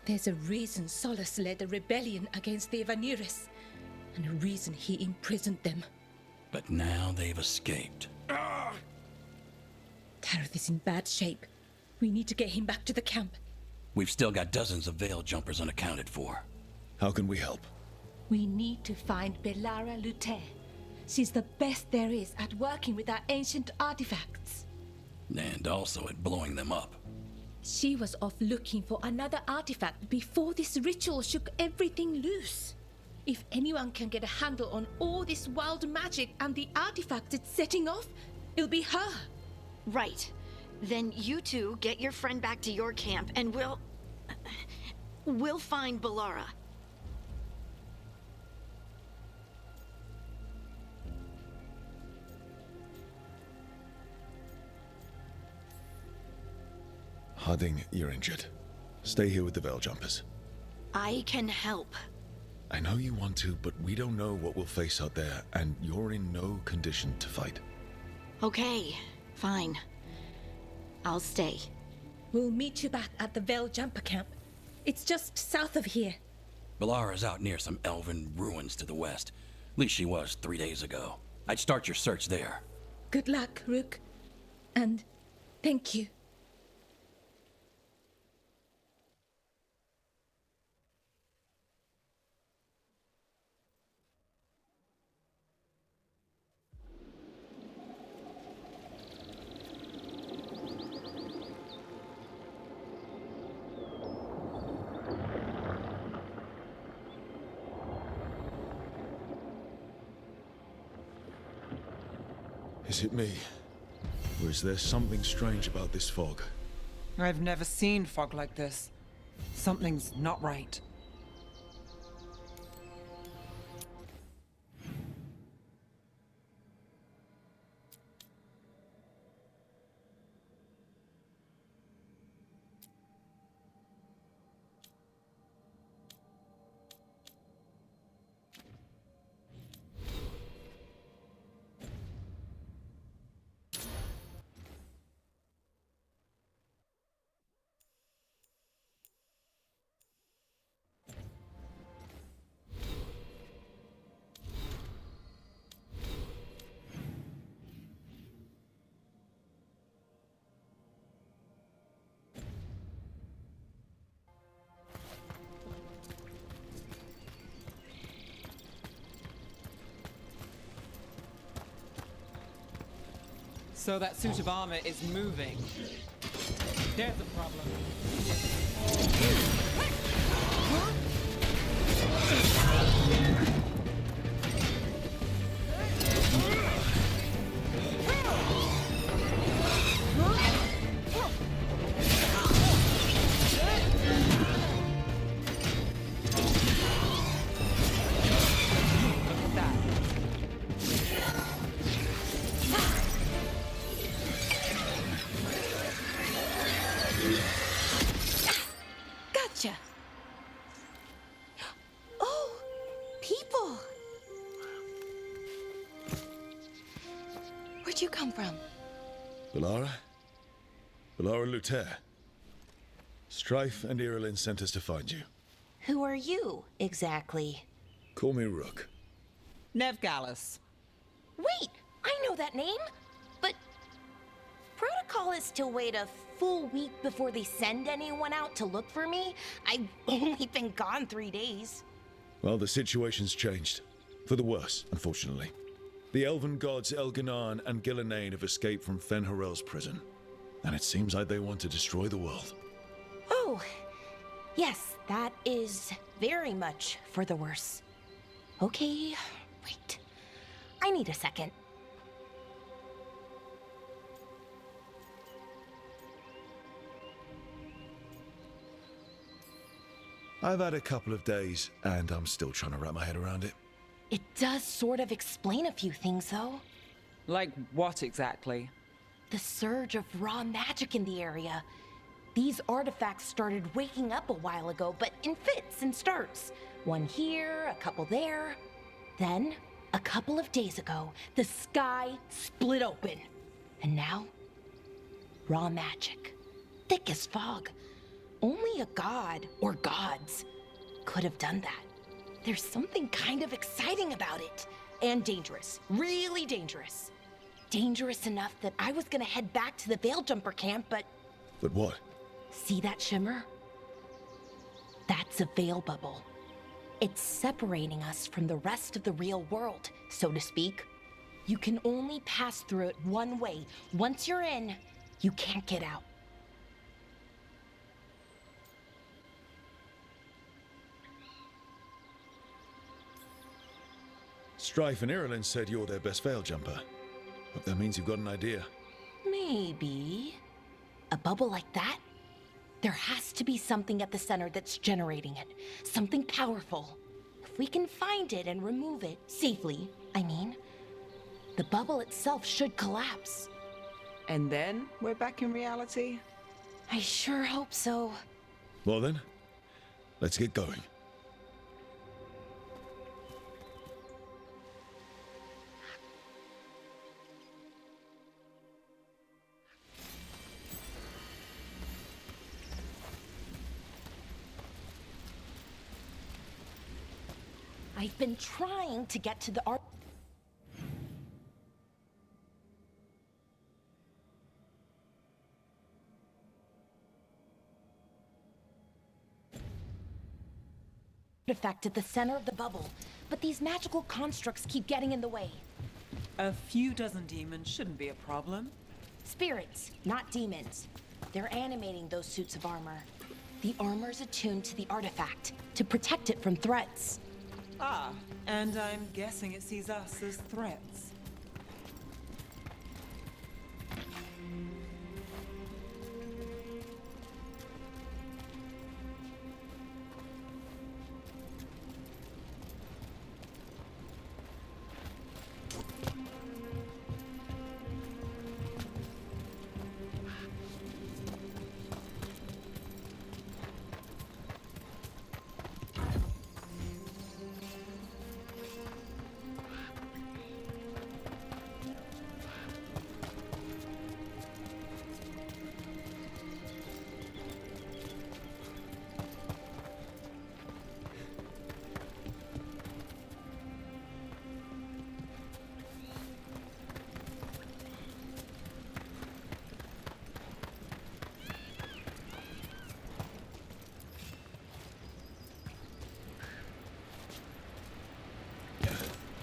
there's a reason Solus led a rebellion against the Evan-Eurus, and a reason he imprisoned them. But now they've escaped. Tareth is in bad shape. We need to get him back to the camp. We've still got dozens of veil jumpers unaccounted for. How can we help? We need to find Belara Lute. She's the best there is at working with our ancient artifacts. And also at blowing them up. She was off looking for another artifact before this ritual shook everything loose. If anyone can get a handle on all this wild magic and the artifact it's setting off, it'll be her. Right. Then you two get your friend back to your camp and we'll find Belara. Harding, you're injured. Stay here with the Veil Jumpers. I can help. I know you want to, but we don't know what we'll face out there, and you're in no condition to fight. Okay, fine. I'll stay. We'll meet you back at the Veil Jumper camp. It's just south of here. Belara's out near some elven ruins to the west. At least she was 3 days ago. I'd start your search there. Good luck, Rook. And thank you. Is it me? Or is there something strange about this fog? I've never seen fog like this. Something's not right. So that suit of armor is moving. There's a problem. Valara? Valara Luther. Strife and Irulan sent us to find you. Who are you, exactly? Call me Rook. Nev Gallus. Wait! I know that name! But... Protocol is to wait a full week before they send anyone out to look for me? I've only been gone 3 days. Well, the situation's changed. For the worse, unfortunately. The elven gods Elganan and Gillenane have escaped from Fen'Harel's prison. And it seems like they want to destroy the world. Oh, yes, that is very much for the worse. Okay, wait. I need a second. I've had a couple of days, and I'm still trying to wrap my head around it. It does sort of explain a few things, though. Like what exactly? The surge of raw magic in the area. These artifacts started waking up a while ago, but in fits and starts. One here, a couple there. Then, a couple of days ago, the sky split open. And now, raw magic. Thick as fog. Only a god, or gods, could have done that. There's something kind of exciting about it. And dangerous. Really dangerous. Dangerous enough that I was gonna head back to the Veil Jumper camp, but... But what? See that shimmer? That's a veil bubble. It's separating us from the rest of the real world, so to speak. You can only pass through it one way. Once you're in, you can't get out. Strife and Irulan said you're their best veil jumper. Hope that means you've got an idea. Maybe. A bubble like that? There has to be something at the center that's generating it. Something powerful. If we can find it and remove it, safely, I mean, the bubble itself should collapse. And then we're back in reality? I sure hope so. Well then, let's get going. I've been trying to get to the artifact at the center of the bubble, but these magical constructs keep getting in the way. A few dozen demons shouldn't be a problem. Spirits, not demons. They're animating those suits of armor. The armor's attuned to the artifact to protect it from threats. Ah, and I'm guessing it sees us as threats.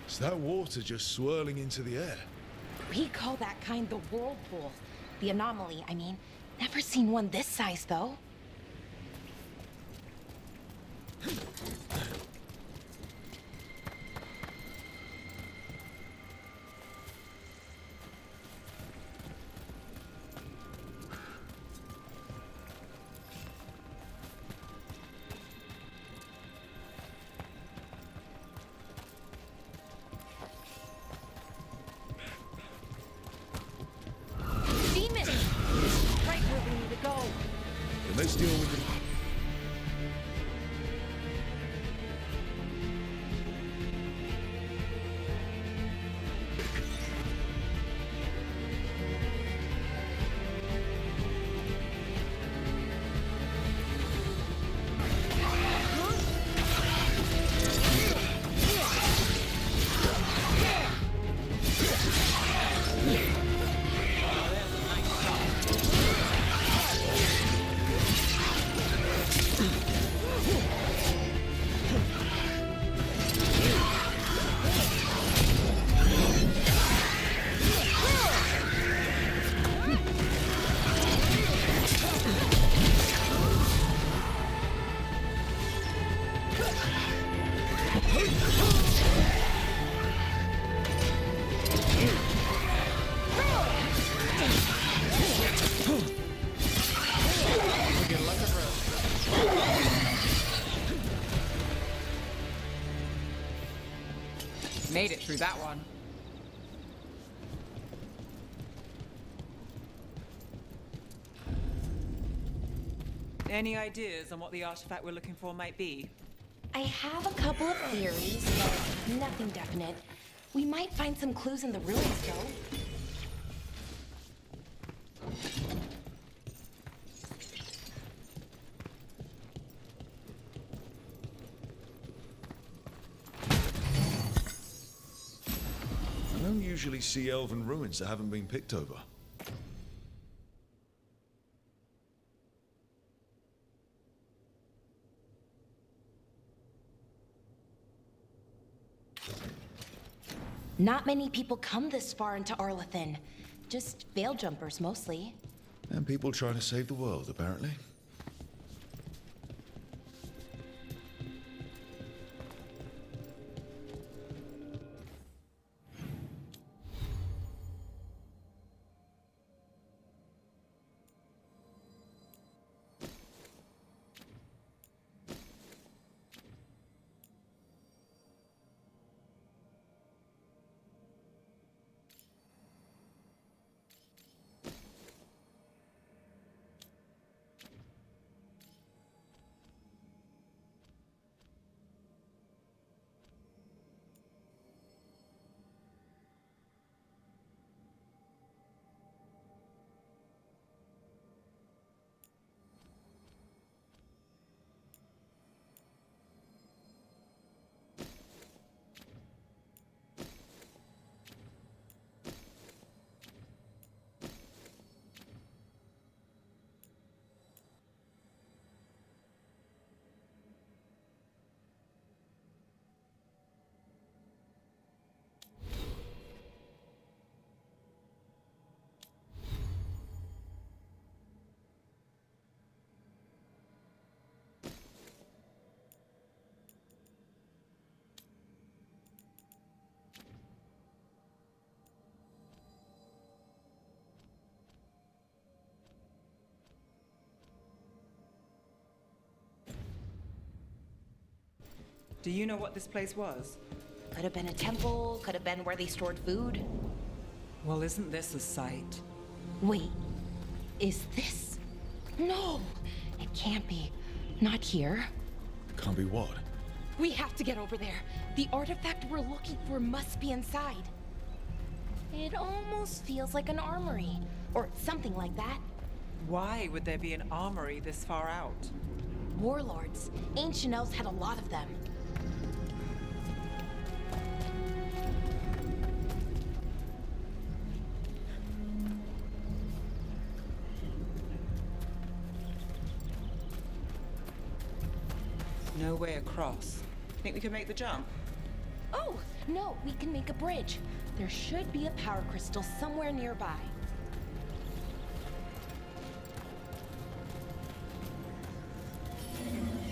Is that water just swirling into the air? We call that kind the whirlpool. The anomaly, I mean. Never seen one this size, though. Let's deal with it. made it through that one. Any ideas on what the artifact we're looking for might be? I have a couple of theories, but nothing definite. We might find some clues in the ruins, though. I don't usually see elven ruins that haven't been picked over. Not many people come this far into Arlathan. Just veil jumpers, mostly. And people trying to save the world, apparently. Do you know what this place was? Could have been a temple, could have been where they stored food. Well, isn't this a sight? Wait, is this? No, it can't be. Not here. Can't be what? We have to get over there. The artifact we're looking for must be inside. It almost feels like an armory, or something like that. Why would there be an armory this far out? Warlords. Ancient elves had a lot of them. No way across. Think we could make the jump? Oh, no, we can make a bridge. There should be a power crystal somewhere nearby.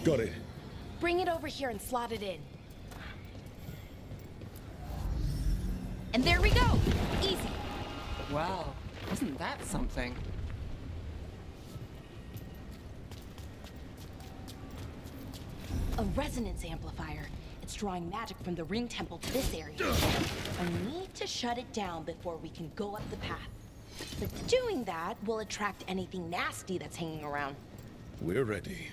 Got it. Bring it over here and slot it in. And there we go! Easy. Wow, isn't that something? A resonance amplifier. It's drawing magic from the ring temple to this area. I need to shut it down before we can go up the path. But doing that will attract anything nasty that's hanging around. We're ready.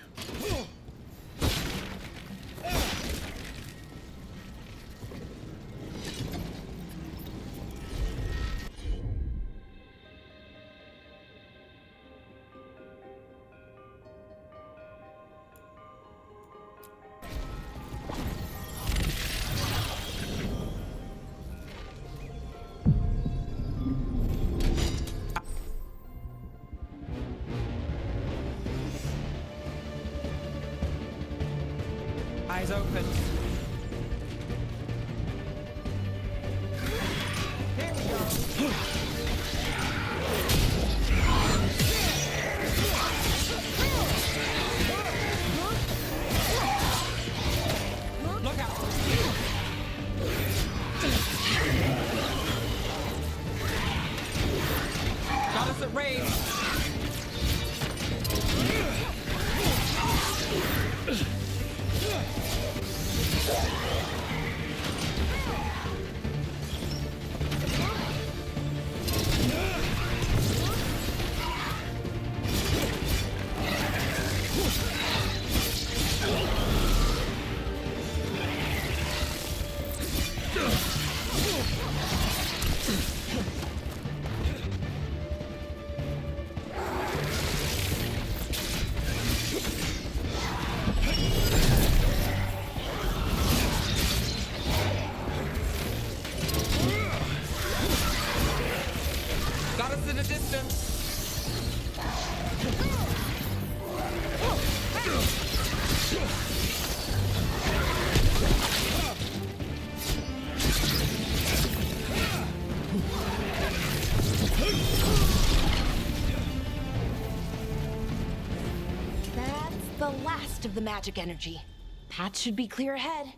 Eyes open. Here we go. Look out! Got us at range. The last of the magic energy. Path should be clear ahead.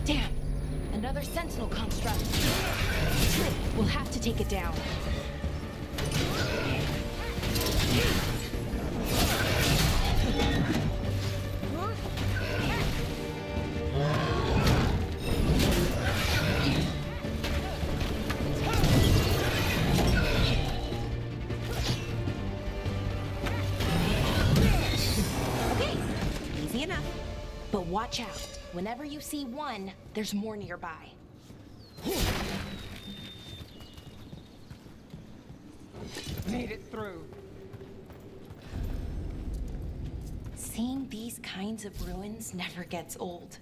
Damn! Another sentinel construct. We'll have to take it down. Okay, easy enough. But watch out. Whenever you see one, there's more nearby. Made it through. Seeing these kinds of ruins never gets old.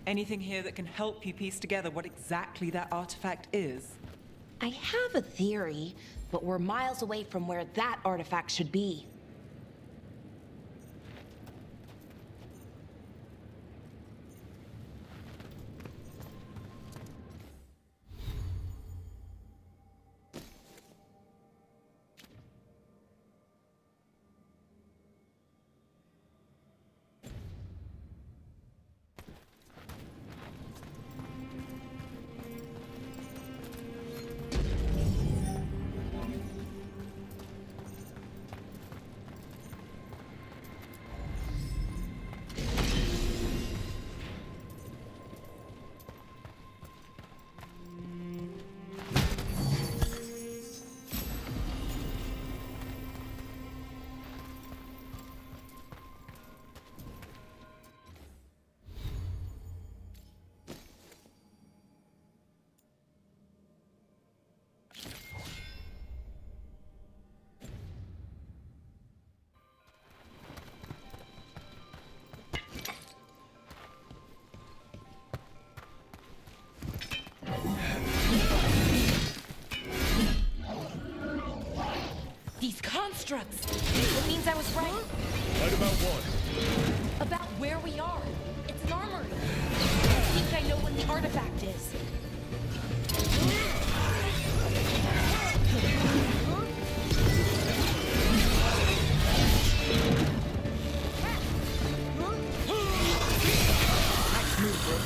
Anything here that can help you piece together what exactly that artifact is? I have a theory, but we're miles away from where that artifact should be. These constructs! It means I was right. Right about what? About where we are. It's an armory. I think I know what the artifact is. Nice move, bro.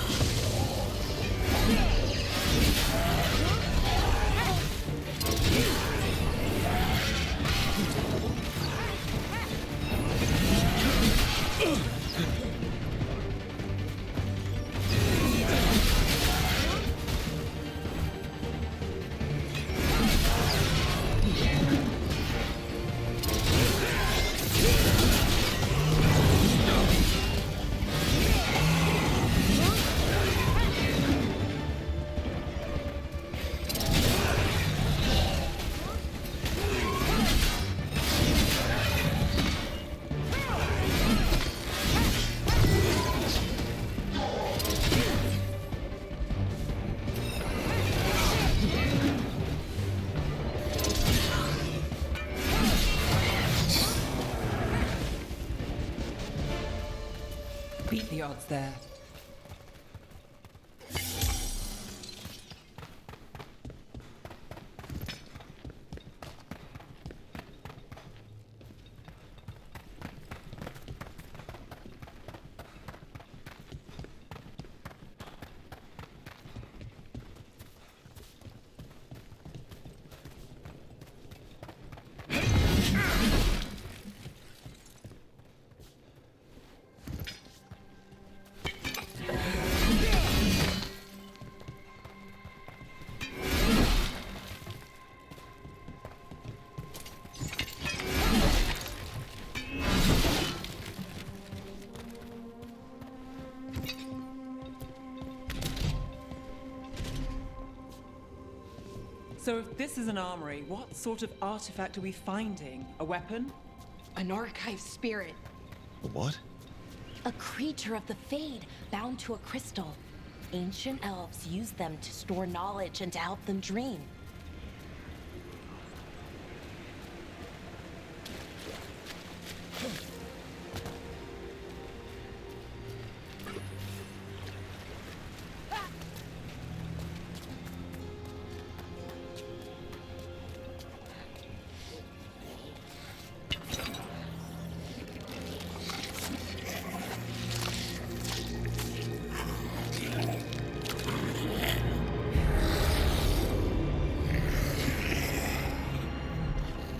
beat the odds there. So if this is an armory, what sort of artifact are we finding? A weapon? An archive spirit. What? A creature of the Fade, bound to a crystal. Ancient elves use them to store knowledge and to help them dream.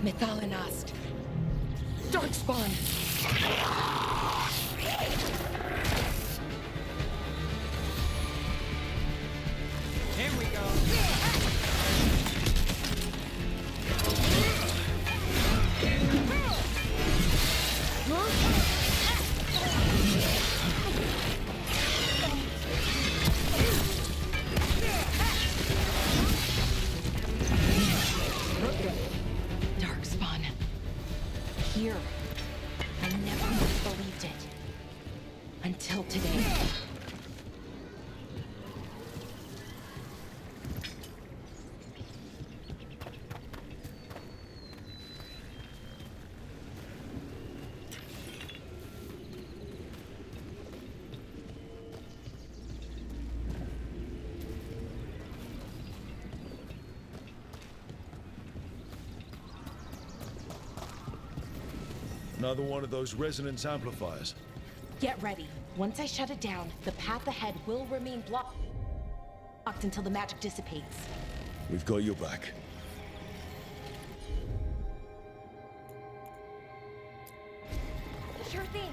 Methalinast. Darkspawn. Here we go. Darkspawn. Here. I never would have believed it. Until today. Another one of those resonance amplifiers. Get ready. Once I shut it down, the path ahead will remain blocked until the magic dissipates. We've got your back. Sure thing.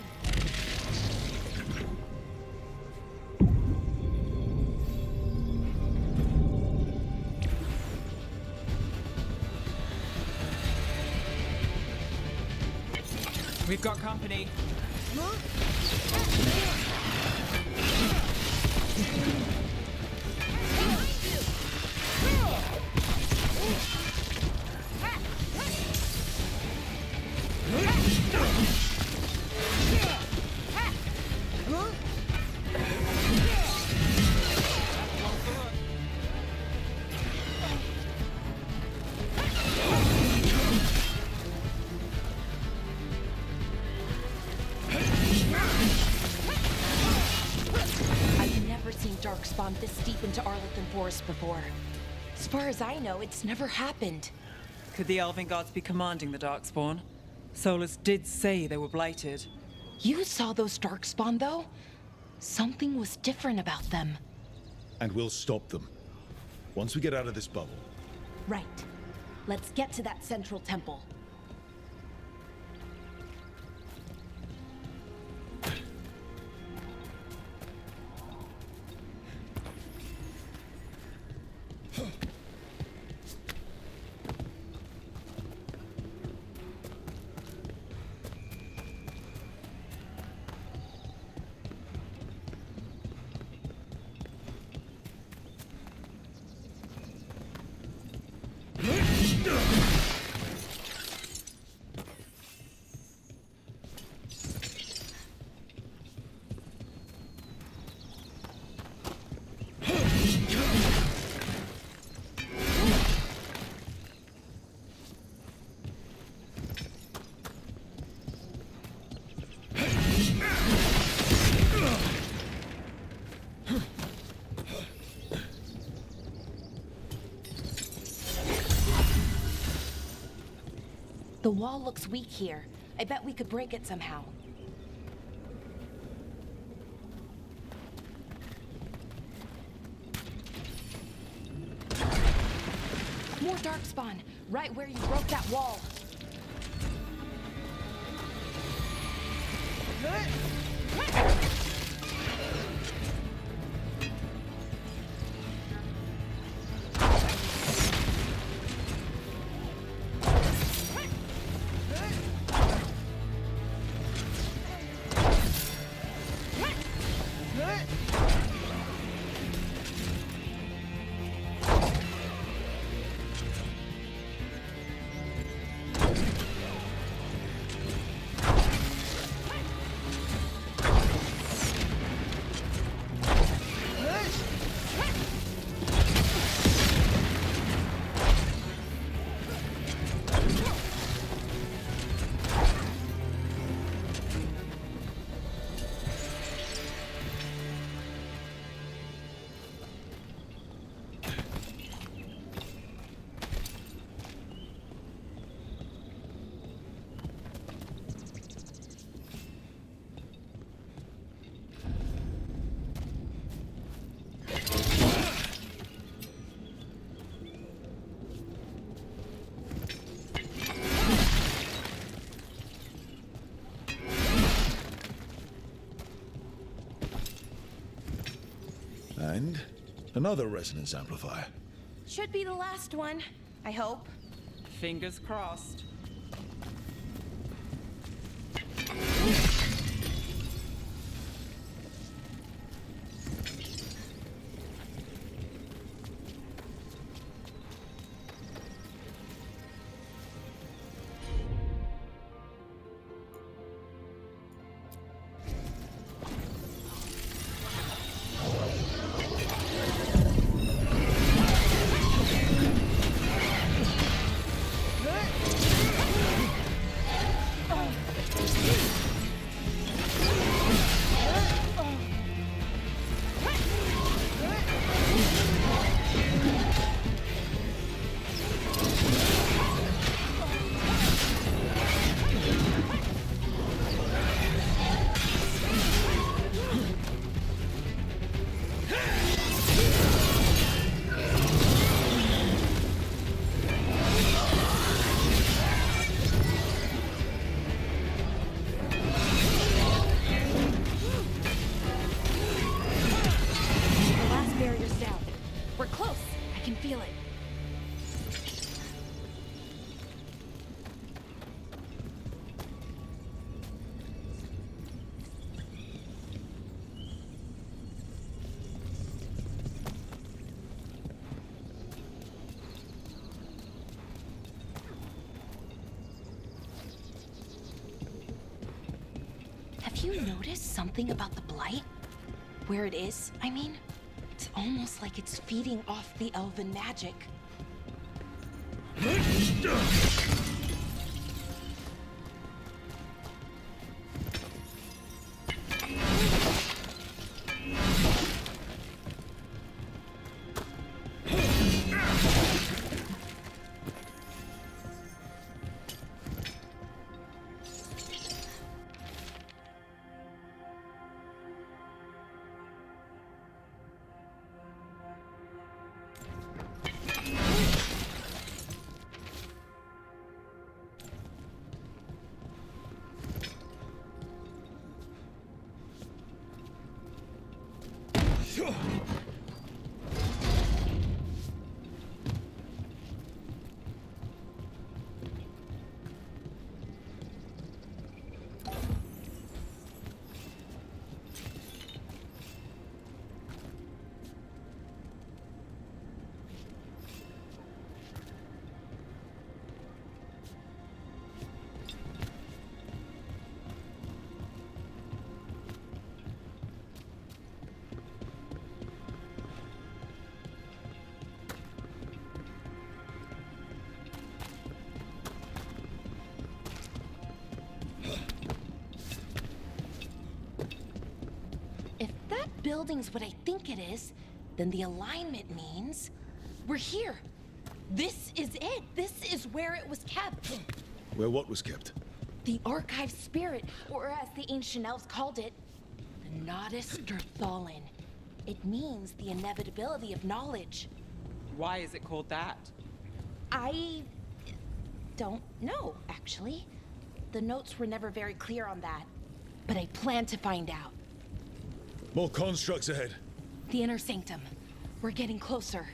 We've got company. Darkspawn this deep into Arlethan Forest before. As far as I know, it's never happened. Could the Elven Gods be commanding the Darkspawn? Solus did say they were blighted. You saw those Darkspawn, though? Something was different about them. And we'll stop them. Once we get out of this bubble. Right. Let's get to that central temple. The wall looks weak here. I bet we could break it somehow. More darkspawn, right where you broke that wall. And another resonance amplifier. Should be the last one, I hope. Fingers crossed. Have you noticed something about the blight? Where it is, I mean? It's almost like it's feeding off the elven magic. Building's what I think it is, then the alignment means we're here. This is it. This is where it was kept. Where what was kept? The archive spirit, or as the ancient elves called it, the Nodus Derthalin. It means the inevitability of knowledge. Why is it called that? I don't know, actually. The notes were never very clear on that. But I plan to find out. More constructs ahead. The inner sanctum. We're getting closer.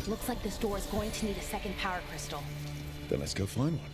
Looks like this door is going to need a second power crystal. Then let's go find one.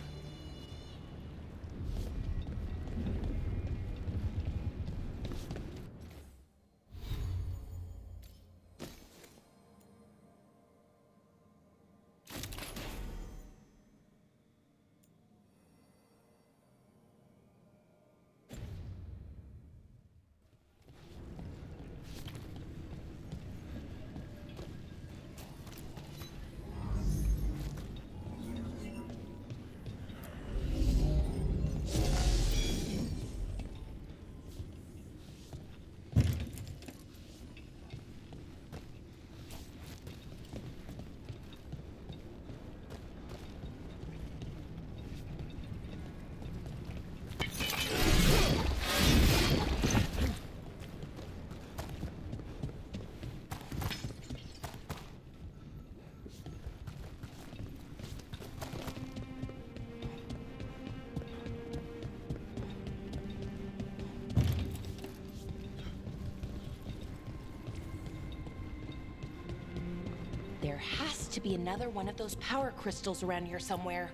There has to be another one of those power crystals around here somewhere.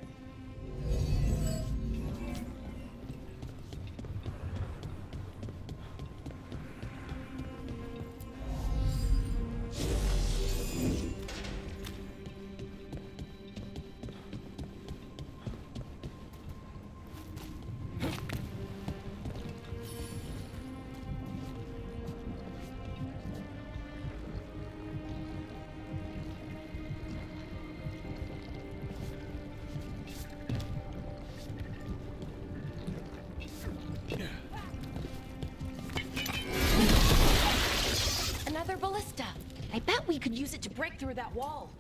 Another ballista. I bet we could use it to break through that wall.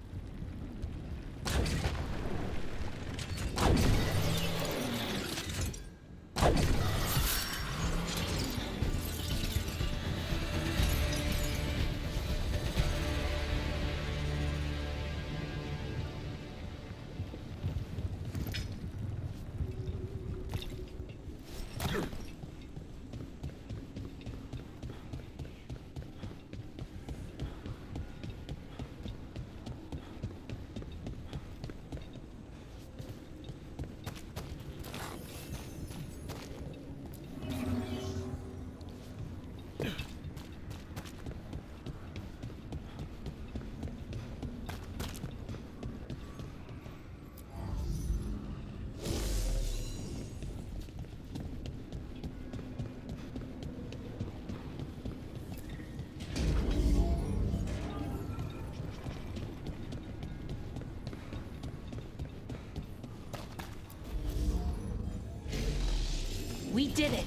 We did it.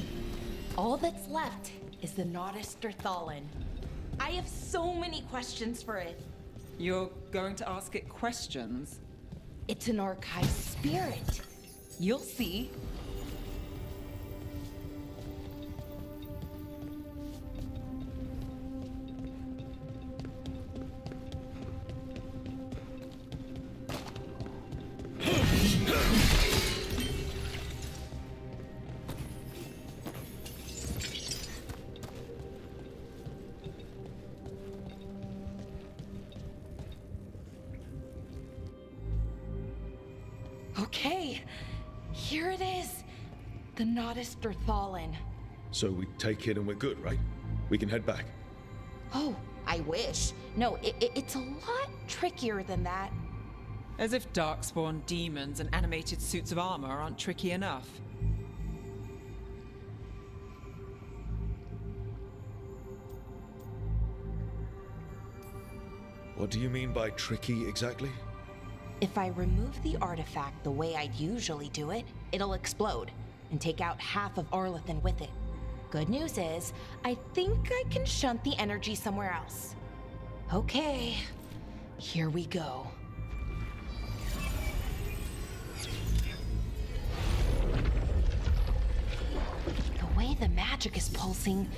All that's left is the Notisterthallen. I have so many questions for it. You're going to ask it questions? It's an archive spirit. You'll see. Okay, here it is. The Notisterthallen. So we take it and we're good, right? We can head back. Oh, I wish. No, it's a lot trickier than that. As if darkspawn demons and animated suits of armor aren't tricky enough. What do you mean by tricky exactly? If I remove the artifact the way I'd usually do it, it'll explode and take out half of Arlathan with it. Good news is, I think I can shunt the energy somewhere else. Okay, here we go. The way the magic is pulsing,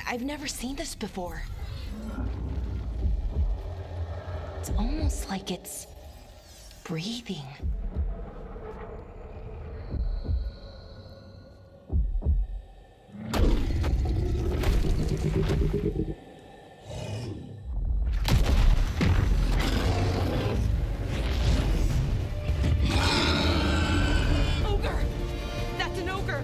I've never seen this before. It's almost like it's breathing. Ogre! That's an ogre!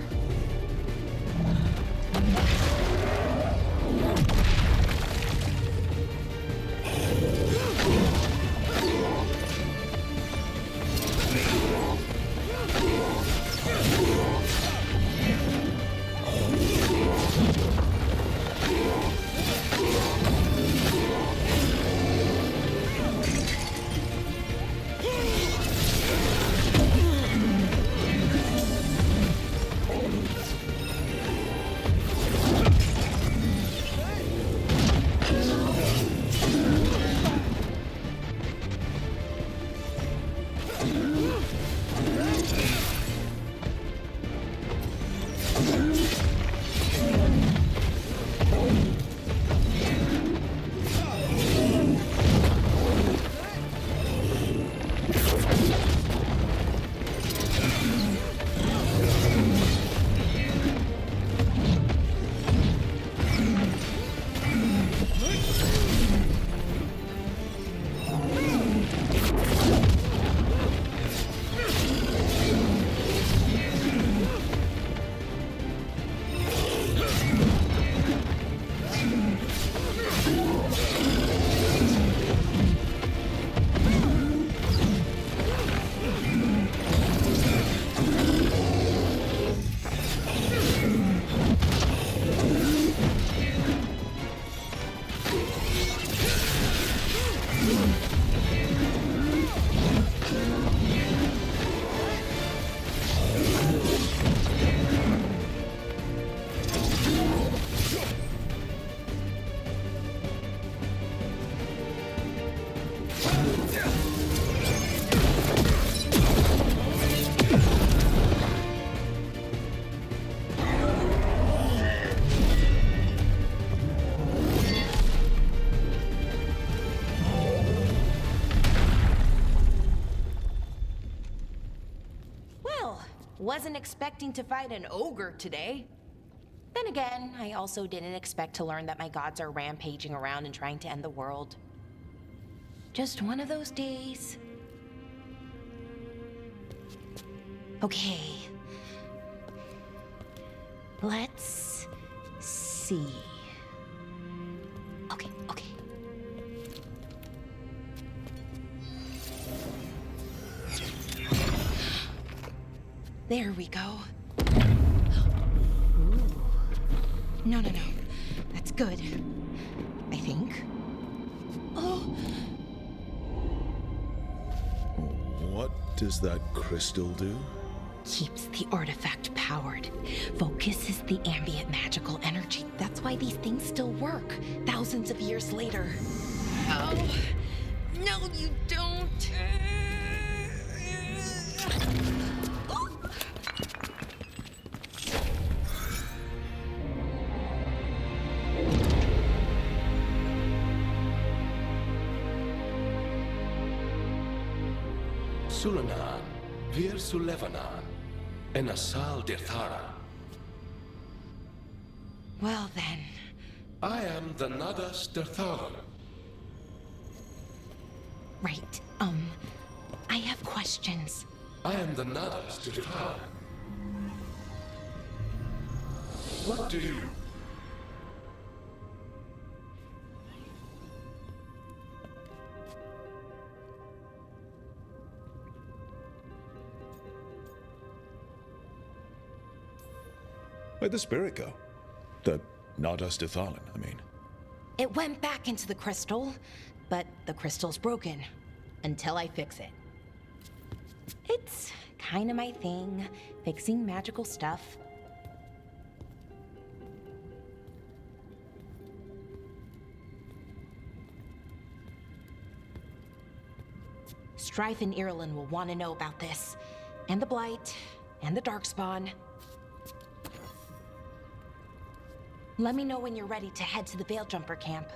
Wasn't expecting to fight an ogre today. Then again, I also didn't expect to learn that my gods are rampaging around and trying to end the world. Just one of those days. Okay. Let's see. Okay. There we go. Ooh. No. That's good. I think. Oh! What does that crystal do? keeps the artifact powered, focuses the ambient magical energy. That's why these things still work, thousands of years later. Oh, no, you don't. Sulanan, Vir Sulevanan, and Asal Dirthara. Well then. I am the Nadas Dirtharan. Right, I have questions. I am the Nadas Dirtharan. What do you... Where'd the spirit go? The Nadas Dithalin, I mean. It went back into the crystal, but the crystal's broken. Until I fix it. It's kinda my thing, fixing magical stuff. Strife and Irulan will want to know about this. And the Blight, and the Darkspawn. Let me know when you're ready to head to the Veilgjumper camp.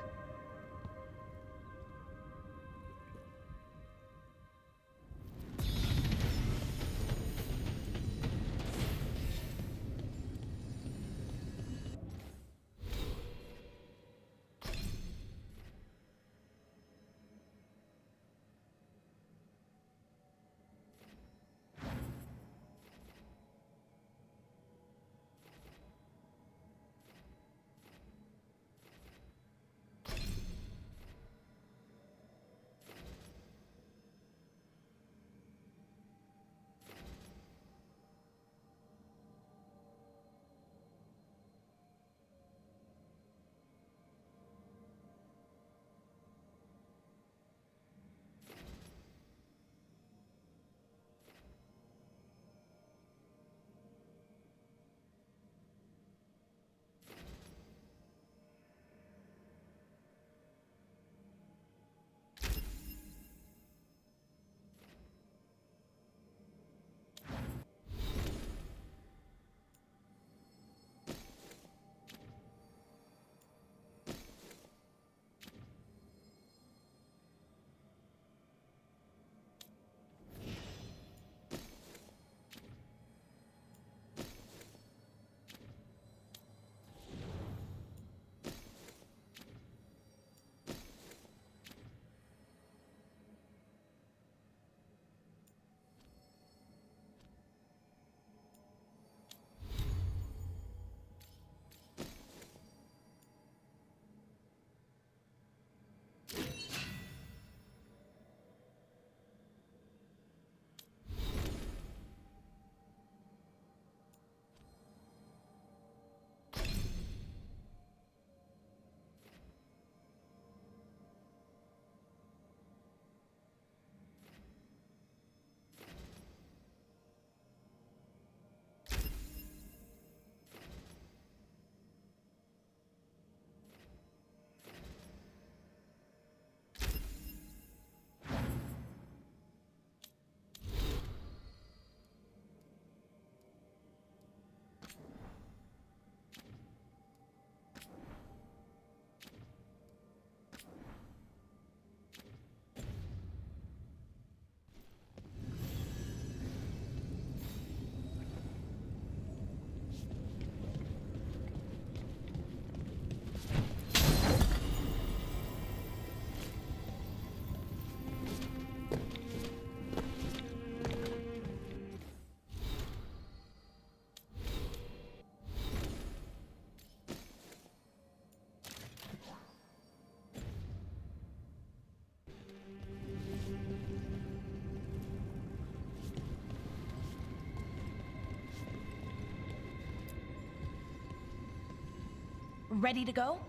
Ready to go?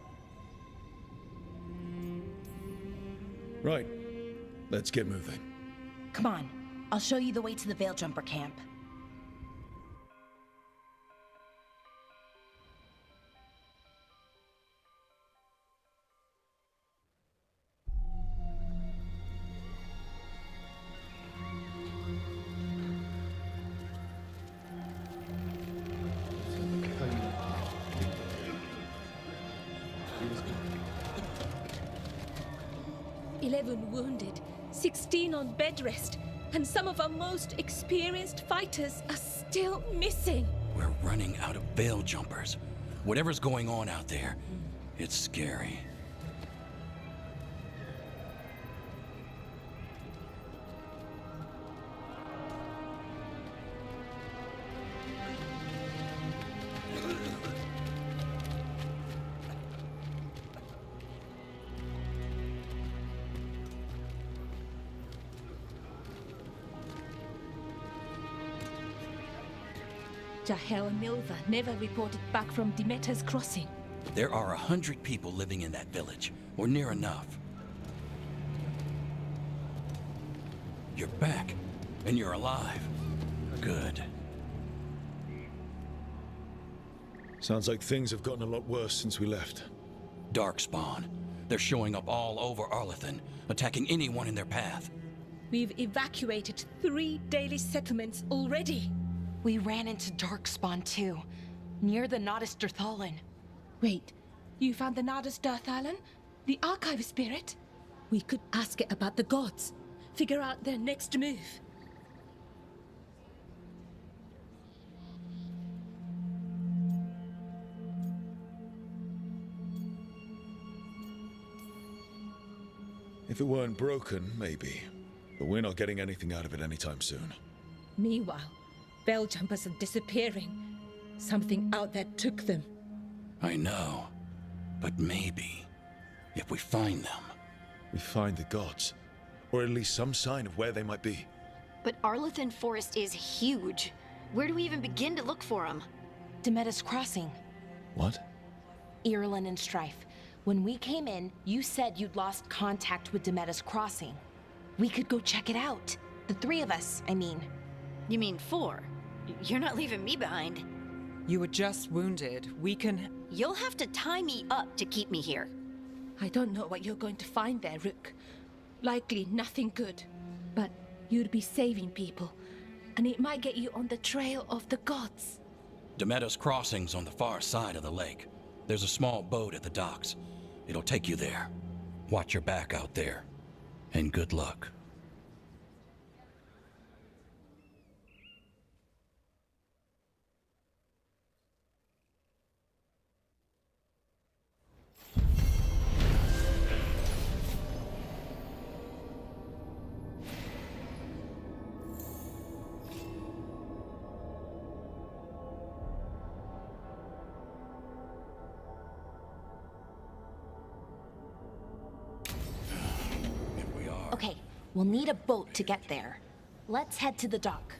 Right. Let's get moving. Come on. I'll show you the way to the Veilgjumper camp. 11 wounded, 16 on bed rest, and some of our most experienced fighters are still missing. We're running out of veil jumpers. Whatever's going on out there, it's scary. Jahel and Milva never reported back from Demeter's crossing. There are 100 people living in that village, or near enough. You're back, and you're alive. Good. Sounds like things have gotten a lot worse since we left. Darkspawn. They're showing up all over Arlethan, attacking anyone in their path. We've evacuated 3 daily settlements already. We ran into Darkspawn too, near the Nodus Dirthalan. Wait, you found the Nodus Dirthalan? The archive spirit? We could ask it about the gods. Figure out their next move. If it weren't broken, maybe. But we're not getting anything out of it anytime soon. Meanwhile, bell jumpers are disappearing. Something out there took them. I know. But maybe, if we find them... We find the gods. Or at least some sign of where they might be. But Arlethan Forest is huge. Where do we even begin to look for them? Demeter's Crossing. What? Irulan and Strife. When we came in, you said you'd lost contact with Demeter's Crossing. We could go check it out. The 3 of us, I mean. You mean 4? You're not leaving me behind. You were just wounded. We can... You'll have to tie me up to keep me here. I don't know what you're going to find there, Rook. Likely nothing good. But you'd be saving people, and it might get you on the trail of the gods. Demeter's Crossing's on the far side of the lake. There's a small boat at the docks. It'll take you there. Watch your back out there. And good luck. Okay, we'll need a boat to get there. Let's head to the dock.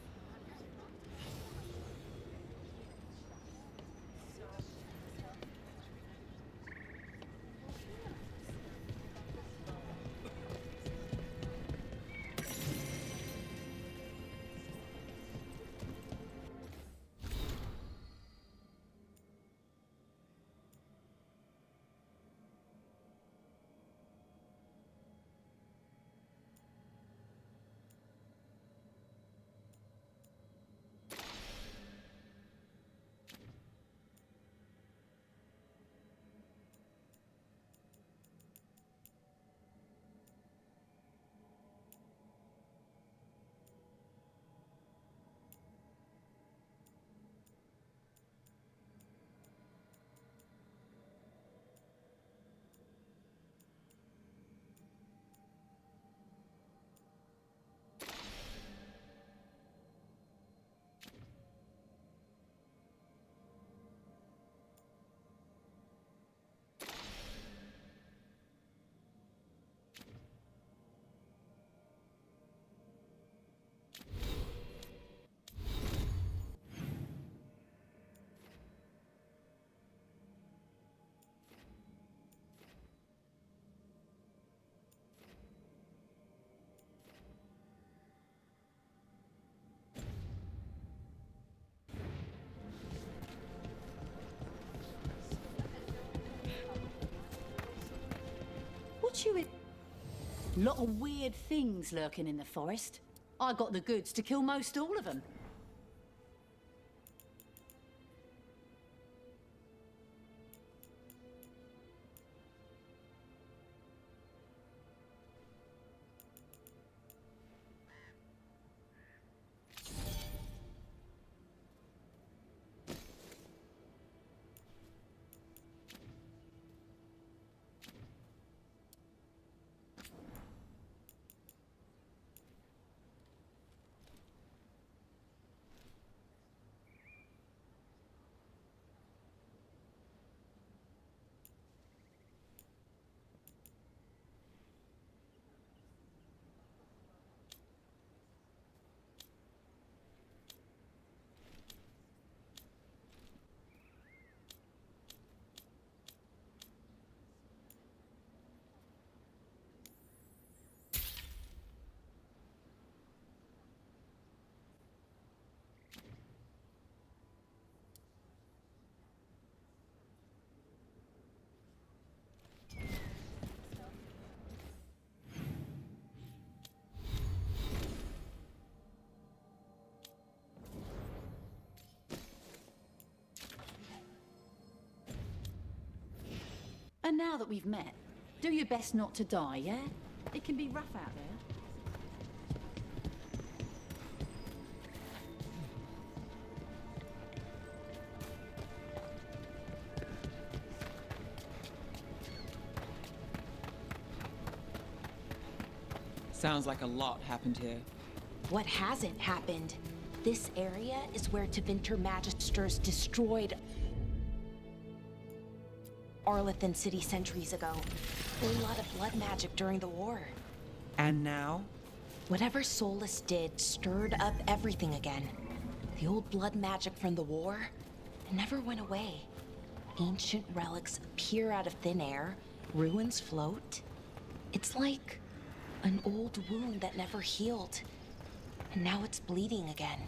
What you... Lot of weird things lurking in the forest. I got the goods to kill most all of them. And now that we've met, do your best not to die, yeah? It can be rough out there. Sounds like a lot happened here. What hasn't happened? This area is where Tevinter Magisters destroyed Arlethan City centuries ago. A lot of blood magic during the war. And now? Whatever Solus did stirred up everything again. The old blood magic from the war, it never went away. Ancient relics appear out of thin air, ruins float. It's like an old wound that never healed, and now it's bleeding again.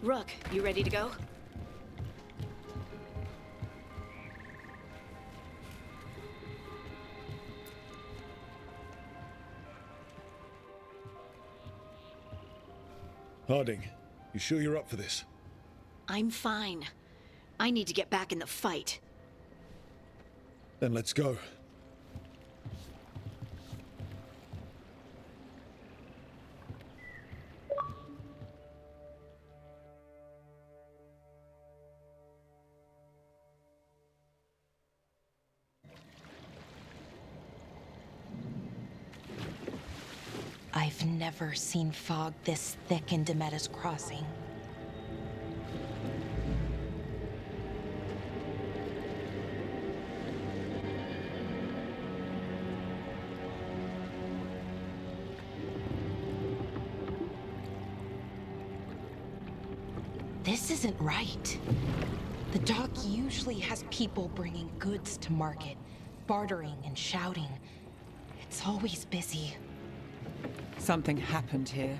Rook, you ready to go? Harding, you sure you're up for this? I'm fine. I need to get back in the fight. Then let's go. I've never seen fog this thick in Demetta's Crossing. This isn't right. The dock usually has people bringing goods to market, bartering and shouting. It's always busy. Something happened here.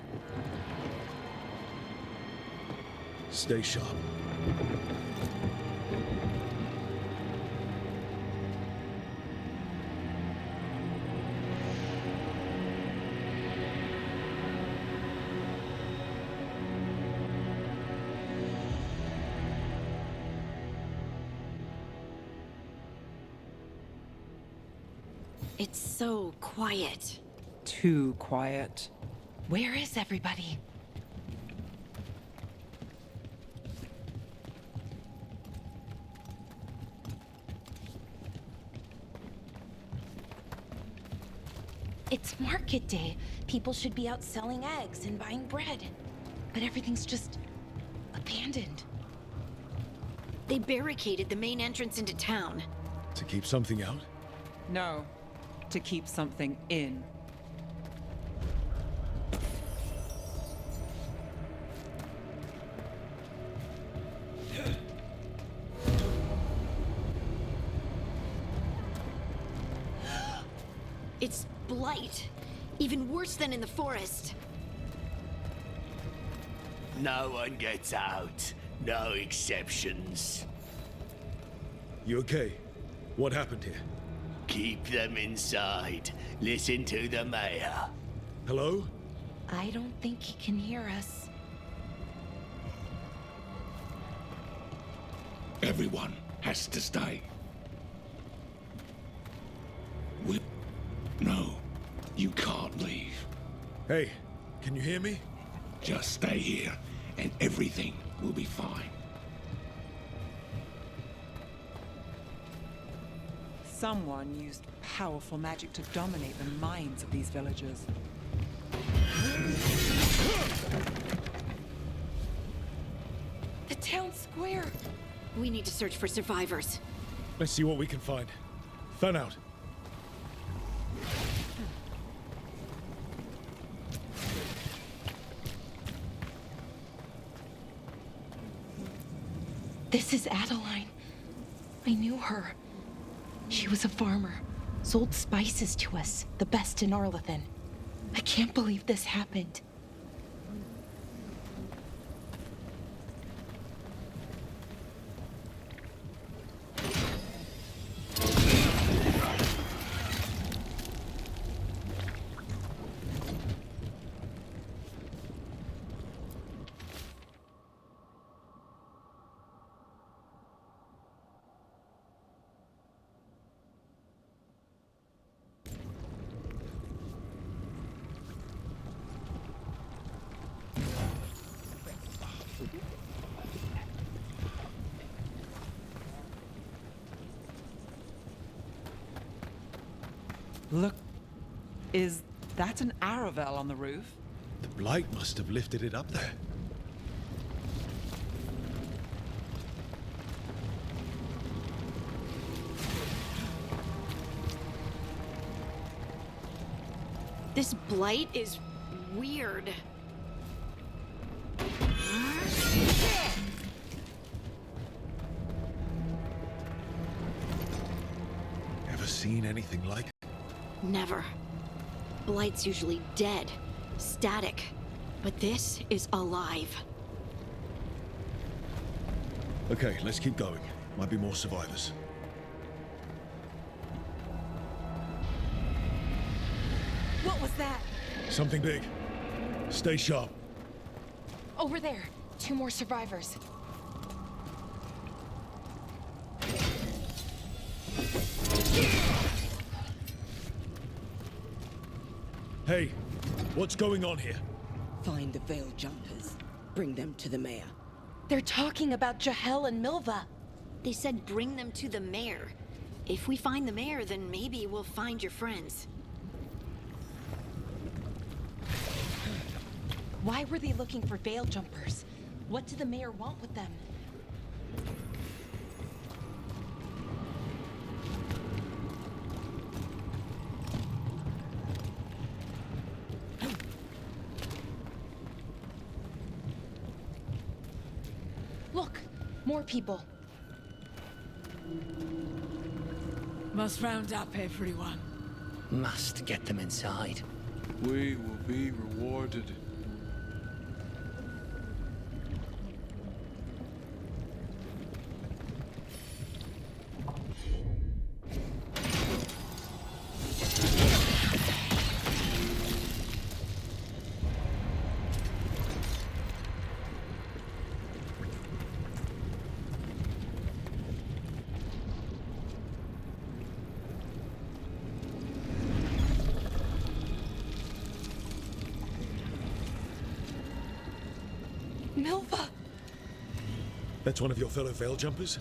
Stay sharp. It's so quiet. Too quiet. Where is everybody? It's market day. People should be out selling eggs and buying bread. But everything's just abandoned. They barricaded the main entrance into town. To keep something out? No, to keep something in. It's blight. Even worse than in the forest. No one gets out. No exceptions. You okay? What happened here? Keep them inside. Listen to the mayor. Hello? I don't think he can hear us. Everyone has to stay. No, you can't leave. Hey, can you hear me? Just stay here, and everything will be fine. Someone used powerful magic to dominate the minds of these villagers. The town square! We need to search for survivors. Let's see what we can find. Fan out. This is Adeline. I knew her. She was a farmer, sold spices to us, the best in Arlathan. I can't believe this happened. Look, is that an Aravel on the roof? The blight must have lifted it up there. This blight is weird. Ever seen anything like it? Never. Blight's usually dead, static, but this is alive. Okay, let's keep going. Might be more survivors. What was that? Something big. Stay sharp. Over there. 2 more survivors. Hey, what's going on here? Find the Veil Jumpers. Bring them to the mayor. They're talking about Jahel and Milva. They said bring them to the mayor. If we find the mayor, then maybe we'll find your friends. Why were they looking for Veil Jumpers? What did the mayor want with them? Look, more people. Must round up everyone. Must get them inside. We will be rewarded. Milva! That's one of your fellow Veil Jumpers?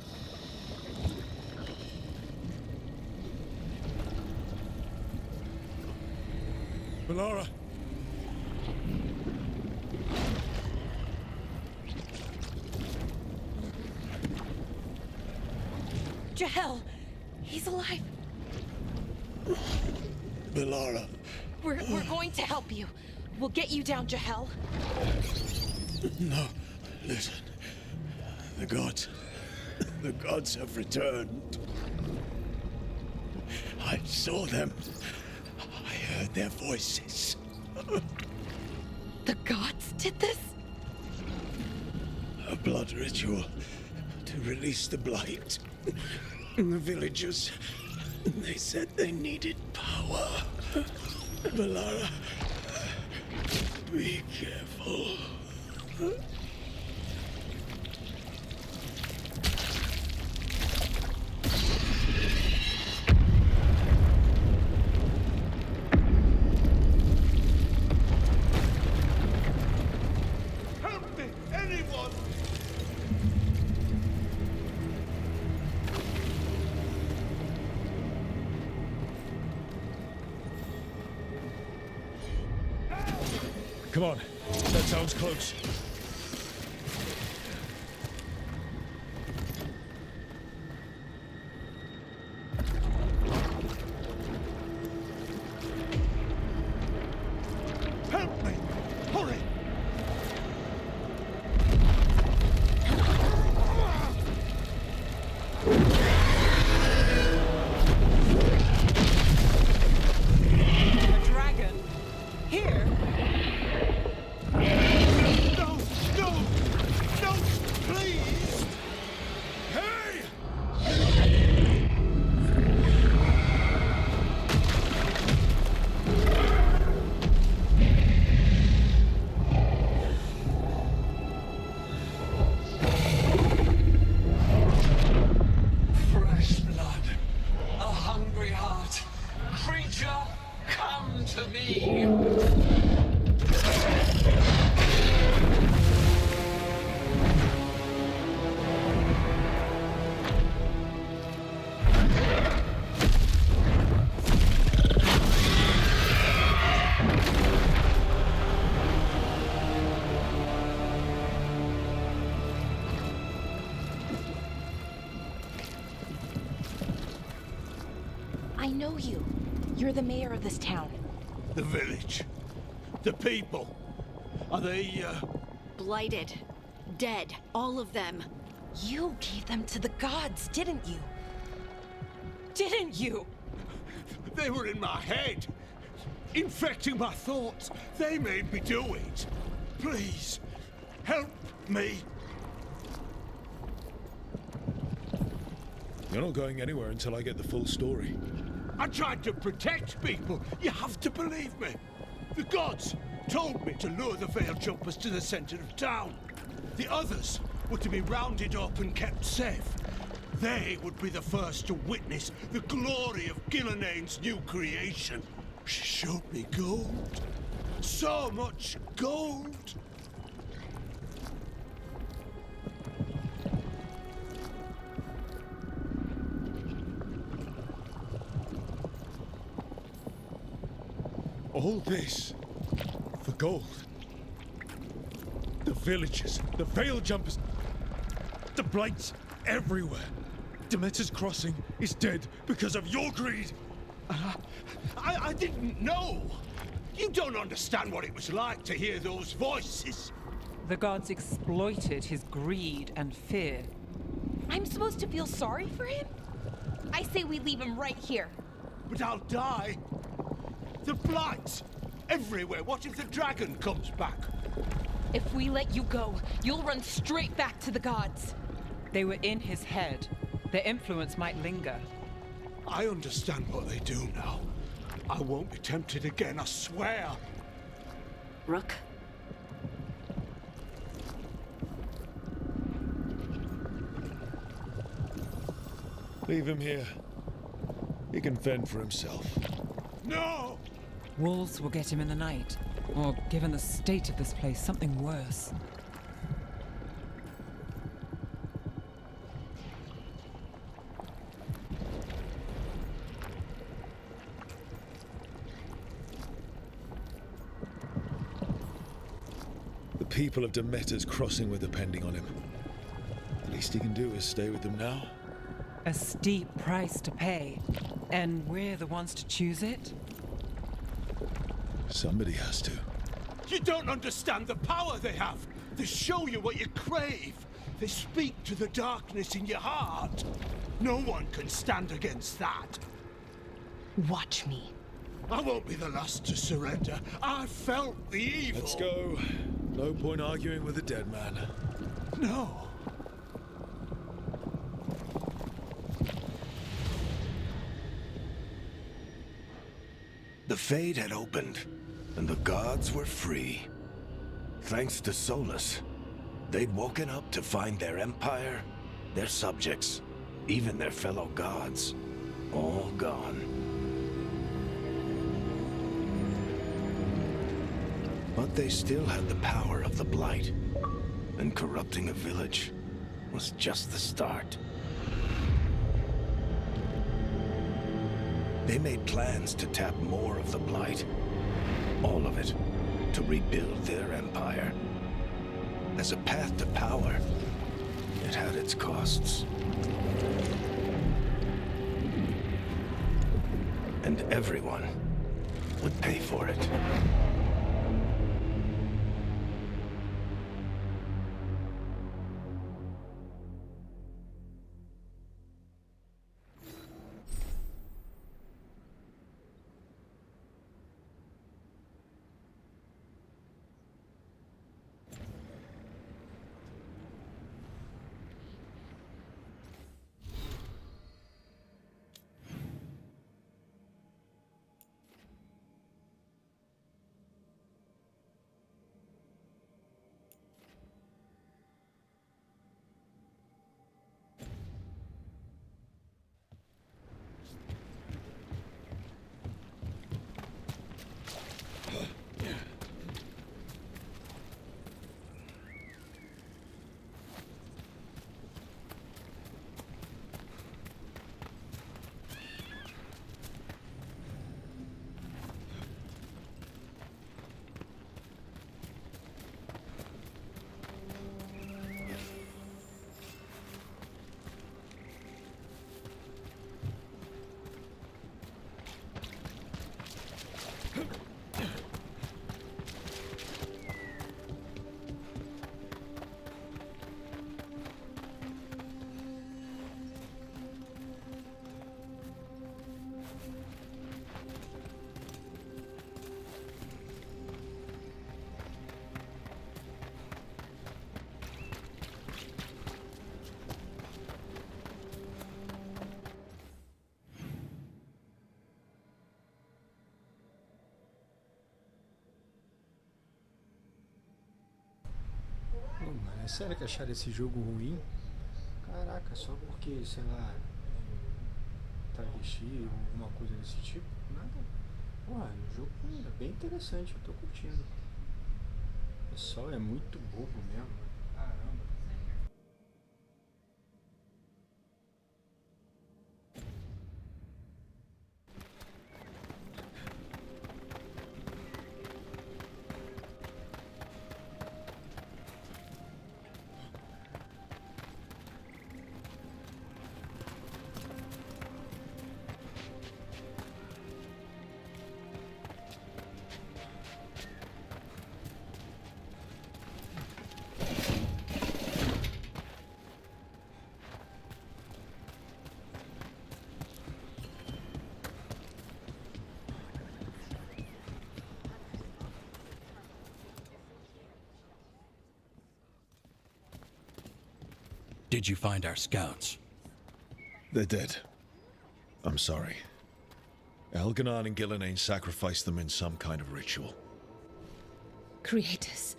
Melara! Jahel! He's alive! Melara. We're going to help you. We'll get you down, Jahel. No, listen. The gods have returned. I saw them. I heard their voices. The gods did this? A blood ritual to release the blight. The villagers, they said they needed power. Melara, be careful. Help me, anyone! Come on. That sounds close. Help me! Hurry! A dragon? Here? No! No! No! Please! Hey! Fresh blood, a hungry heart. Creature, come to me. I know you. You're the mayor of this town. The village. The people. Are they, Blighted. Dead. All of them. You gave them to the gods, didn't you? Didn't you? They were in my head. Infecting my thoughts. They made me do it. Please, help me. You're not going anywhere until I get the full story. I tried to protect people. You have to believe me. The gods told me to lure the Veil Jumpers to the center of town. The others were to be rounded up and kept safe. They would be the first to witness the glory of Gillenane's new creation. She showed me gold. So much gold. All this for gold. The villagers, the Veil Jumpers, the blights everywhere. Demeter's Crossing is dead because of your greed. I didn't know. You don't understand what it was like to hear those voices. The gods exploited his greed and fear. I'm supposed to feel sorry for him? I say we leave him right here. But I'll die. The blights everywhere. What if the dragon comes back? If we let you go, you'll run straight back to the gods. They were in his head. Their influence might linger. I understand what they do now. I won't be tempted again, I swear. Rook? Leave him here. He can fend for himself. No! Wolves will get him in the night. Or, given the state of this place, something worse. people of Demeter's Crossing were depending on him. Least he can do is stay with them now. A steep price to pay, and we're the ones to choose it? Somebody has to. You don't understand the power they have. They show you what you crave. They speak to the darkness in your heart. No one can stand against that. Watch me. I won't be the last to surrender. I felt the evil. Let's go. No point arguing with a dead man. No. The Fade had opened, and the gods were free. Thanks to Solus, they'd woken up to find their empire, their subjects, even their fellow gods, all gone. But they still had the power of the Blight, and corrupting a village was just the start. They made plans to tap more of the Blight, all of it, to rebuild their empire. As a path to power, it had its costs. And everyone would pay for it. É sério que acharam esse jogo ruim? Caraca, só porque, sei lá, travesti ou alguma coisa desse tipo? Nada. Porra, o jogo é bem interessante, eu tô curtindo. O pessoal é muito bobo mesmo. Caramba. Did you find our scouts? They're dead. I'm sorry. Elganon and Gillenane sacrificed them in some kind of ritual. Creators.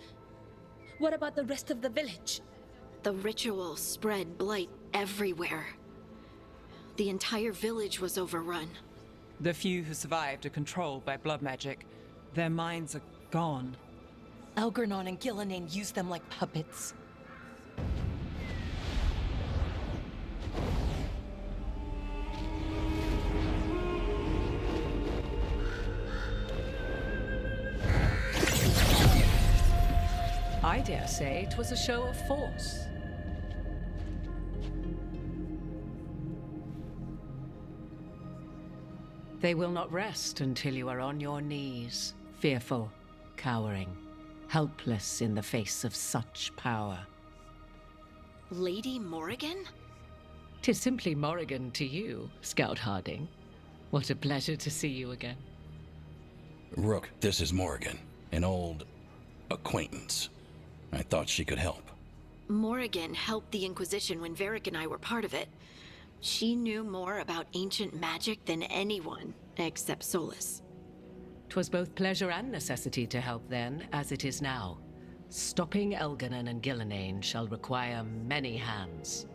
What about the rest of the village? The ritual spread blight everywhere. The entire village was overrun. The few who survived are controlled by blood magic. Their minds are gone. Elganon and Gillenane used them like puppets. I dare say it was a show of force. They will not rest until you are on your knees, fearful, cowering, helpless in the face of such power. Lady Morrigan? 'Tis simply Morrigan to you, Scout Harding. What a pleasure to see you again. Rook, this is Morrigan, an old acquaintance. I thought she could help. Morrigan helped the Inquisition when Varric and I were part of it. She knew more about ancient magic than anyone, except Solus. 'Twas both pleasure and necessity to help then, as it is now. Stopping Elganon and Gillenane shall require many hands.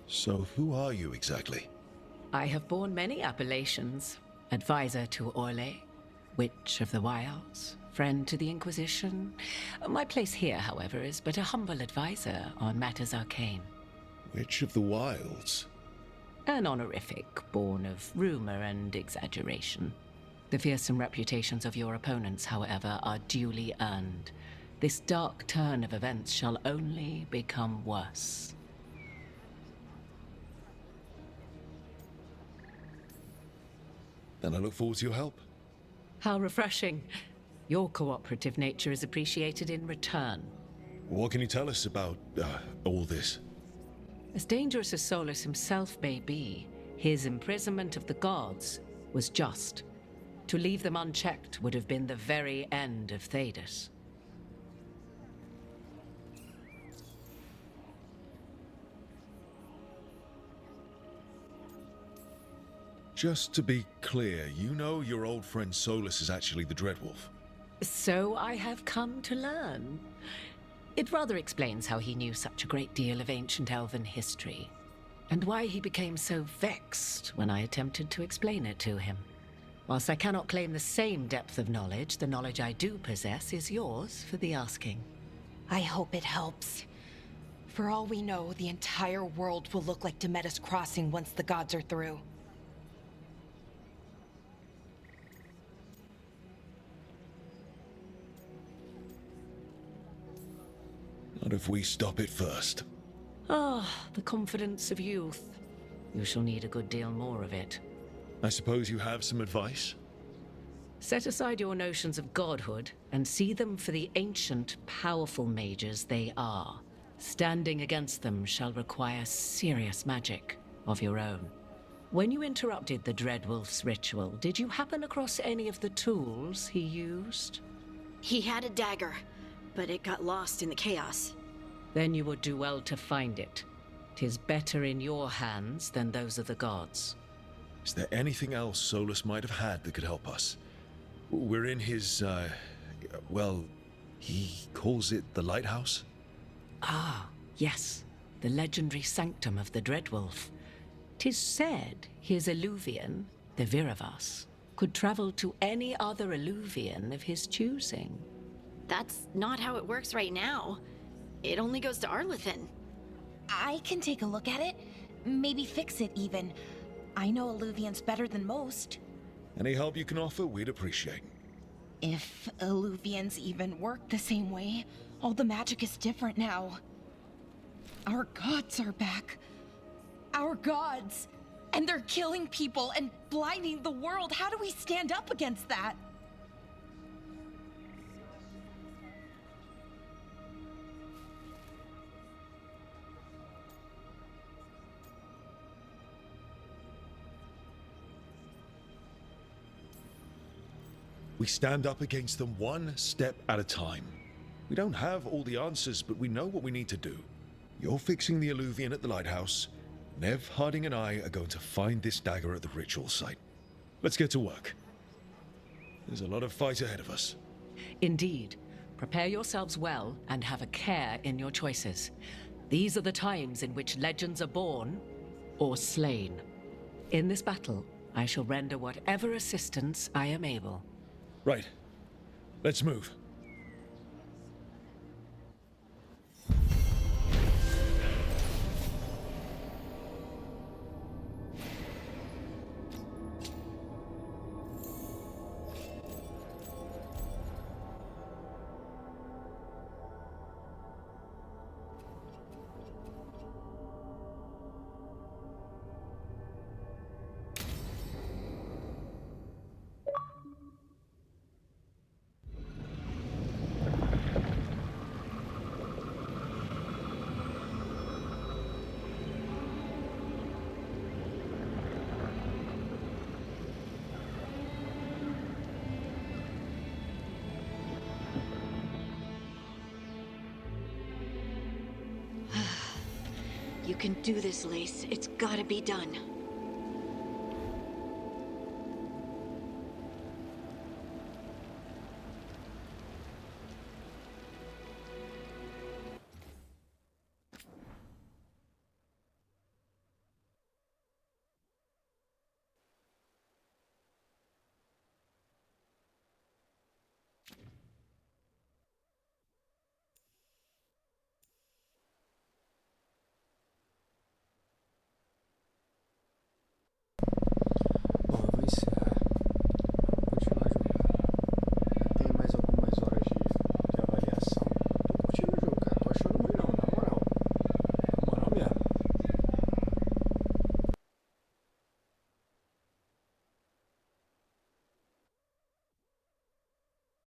So who are you exactly? I have borne many appellations. Advisor to Orlais, Witch of the Wilds, friend to the Inquisition. My place here, however, is but a humble advisor on matters arcane. Witch of the Wilds? An honorific born of rumor and exaggeration. The fearsome reputations of your opponents, however, are duly earned. This dark turn of events shall only become worse. Then I look forward to your help. How refreshing. Your cooperative nature is appreciated in return. What can you tell us about all this? As dangerous as Solus himself may be, his imprisonment of the gods was just. To leave them unchecked would have been the very end of Thedas. Just to be clear, you know your old friend Solus is actually the Dreadwolf. So I have come to learn. It rather explains how he knew such a great deal of ancient elven history, and why he became so vexed when I attempted to explain it to him. Whilst I cannot claim the same depth of knowledge, the knowledge I do possess is yours for the asking. I hope it helps. For all we know, the entire world will look like Demetus Crossing once the gods are through. Not if we stop it first. Ah, the confidence of youth. You shall need a good deal more of it. I suppose you have some advice? Set aside your notions of godhood and see them for the ancient, powerful mages they are. Standing against them shall require serious magic of your own. When you interrupted the Dreadwolf's ritual, did you happen across any of the tools he used? He had a dagger, but it got lost in the chaos. Then you would do well to find it. 'Tis better in your hands than those of the gods. Is there anything else Solus might have had that could help us? We're in his, well, he calls it the lighthouse? Ah, yes. The legendary sanctum of the Dreadwolf. 'Tis said his Illuvian, the Viravas, could travel to any other Illuvian of his choosing. That's not how it works right now. It only goes to Arlethan. I can take a look at it. Maybe fix it, even. I know Illuvians better than most. Any help you can offer, we'd appreciate. If Illuvians even work the same way, all the magic is different now. Our gods are back. Our gods! And they're killing people and blinding the world. How do we stand up against that? We stand up against them one step at a time. We don't have all the answers, but we know what we need to do. You're fixing the Illuvian at the lighthouse. Nev, Harding, and I are going to find this dagger at the ritual site. Let's get to work. There's a lot of fight ahead of us. Indeed. Prepare yourselves well and have a care in your choices. These are the times in which legends are born or slain. In this battle, I shall render whatever assistance I am able. Right. Let's move. You can do this, Lace. It's gotta be done.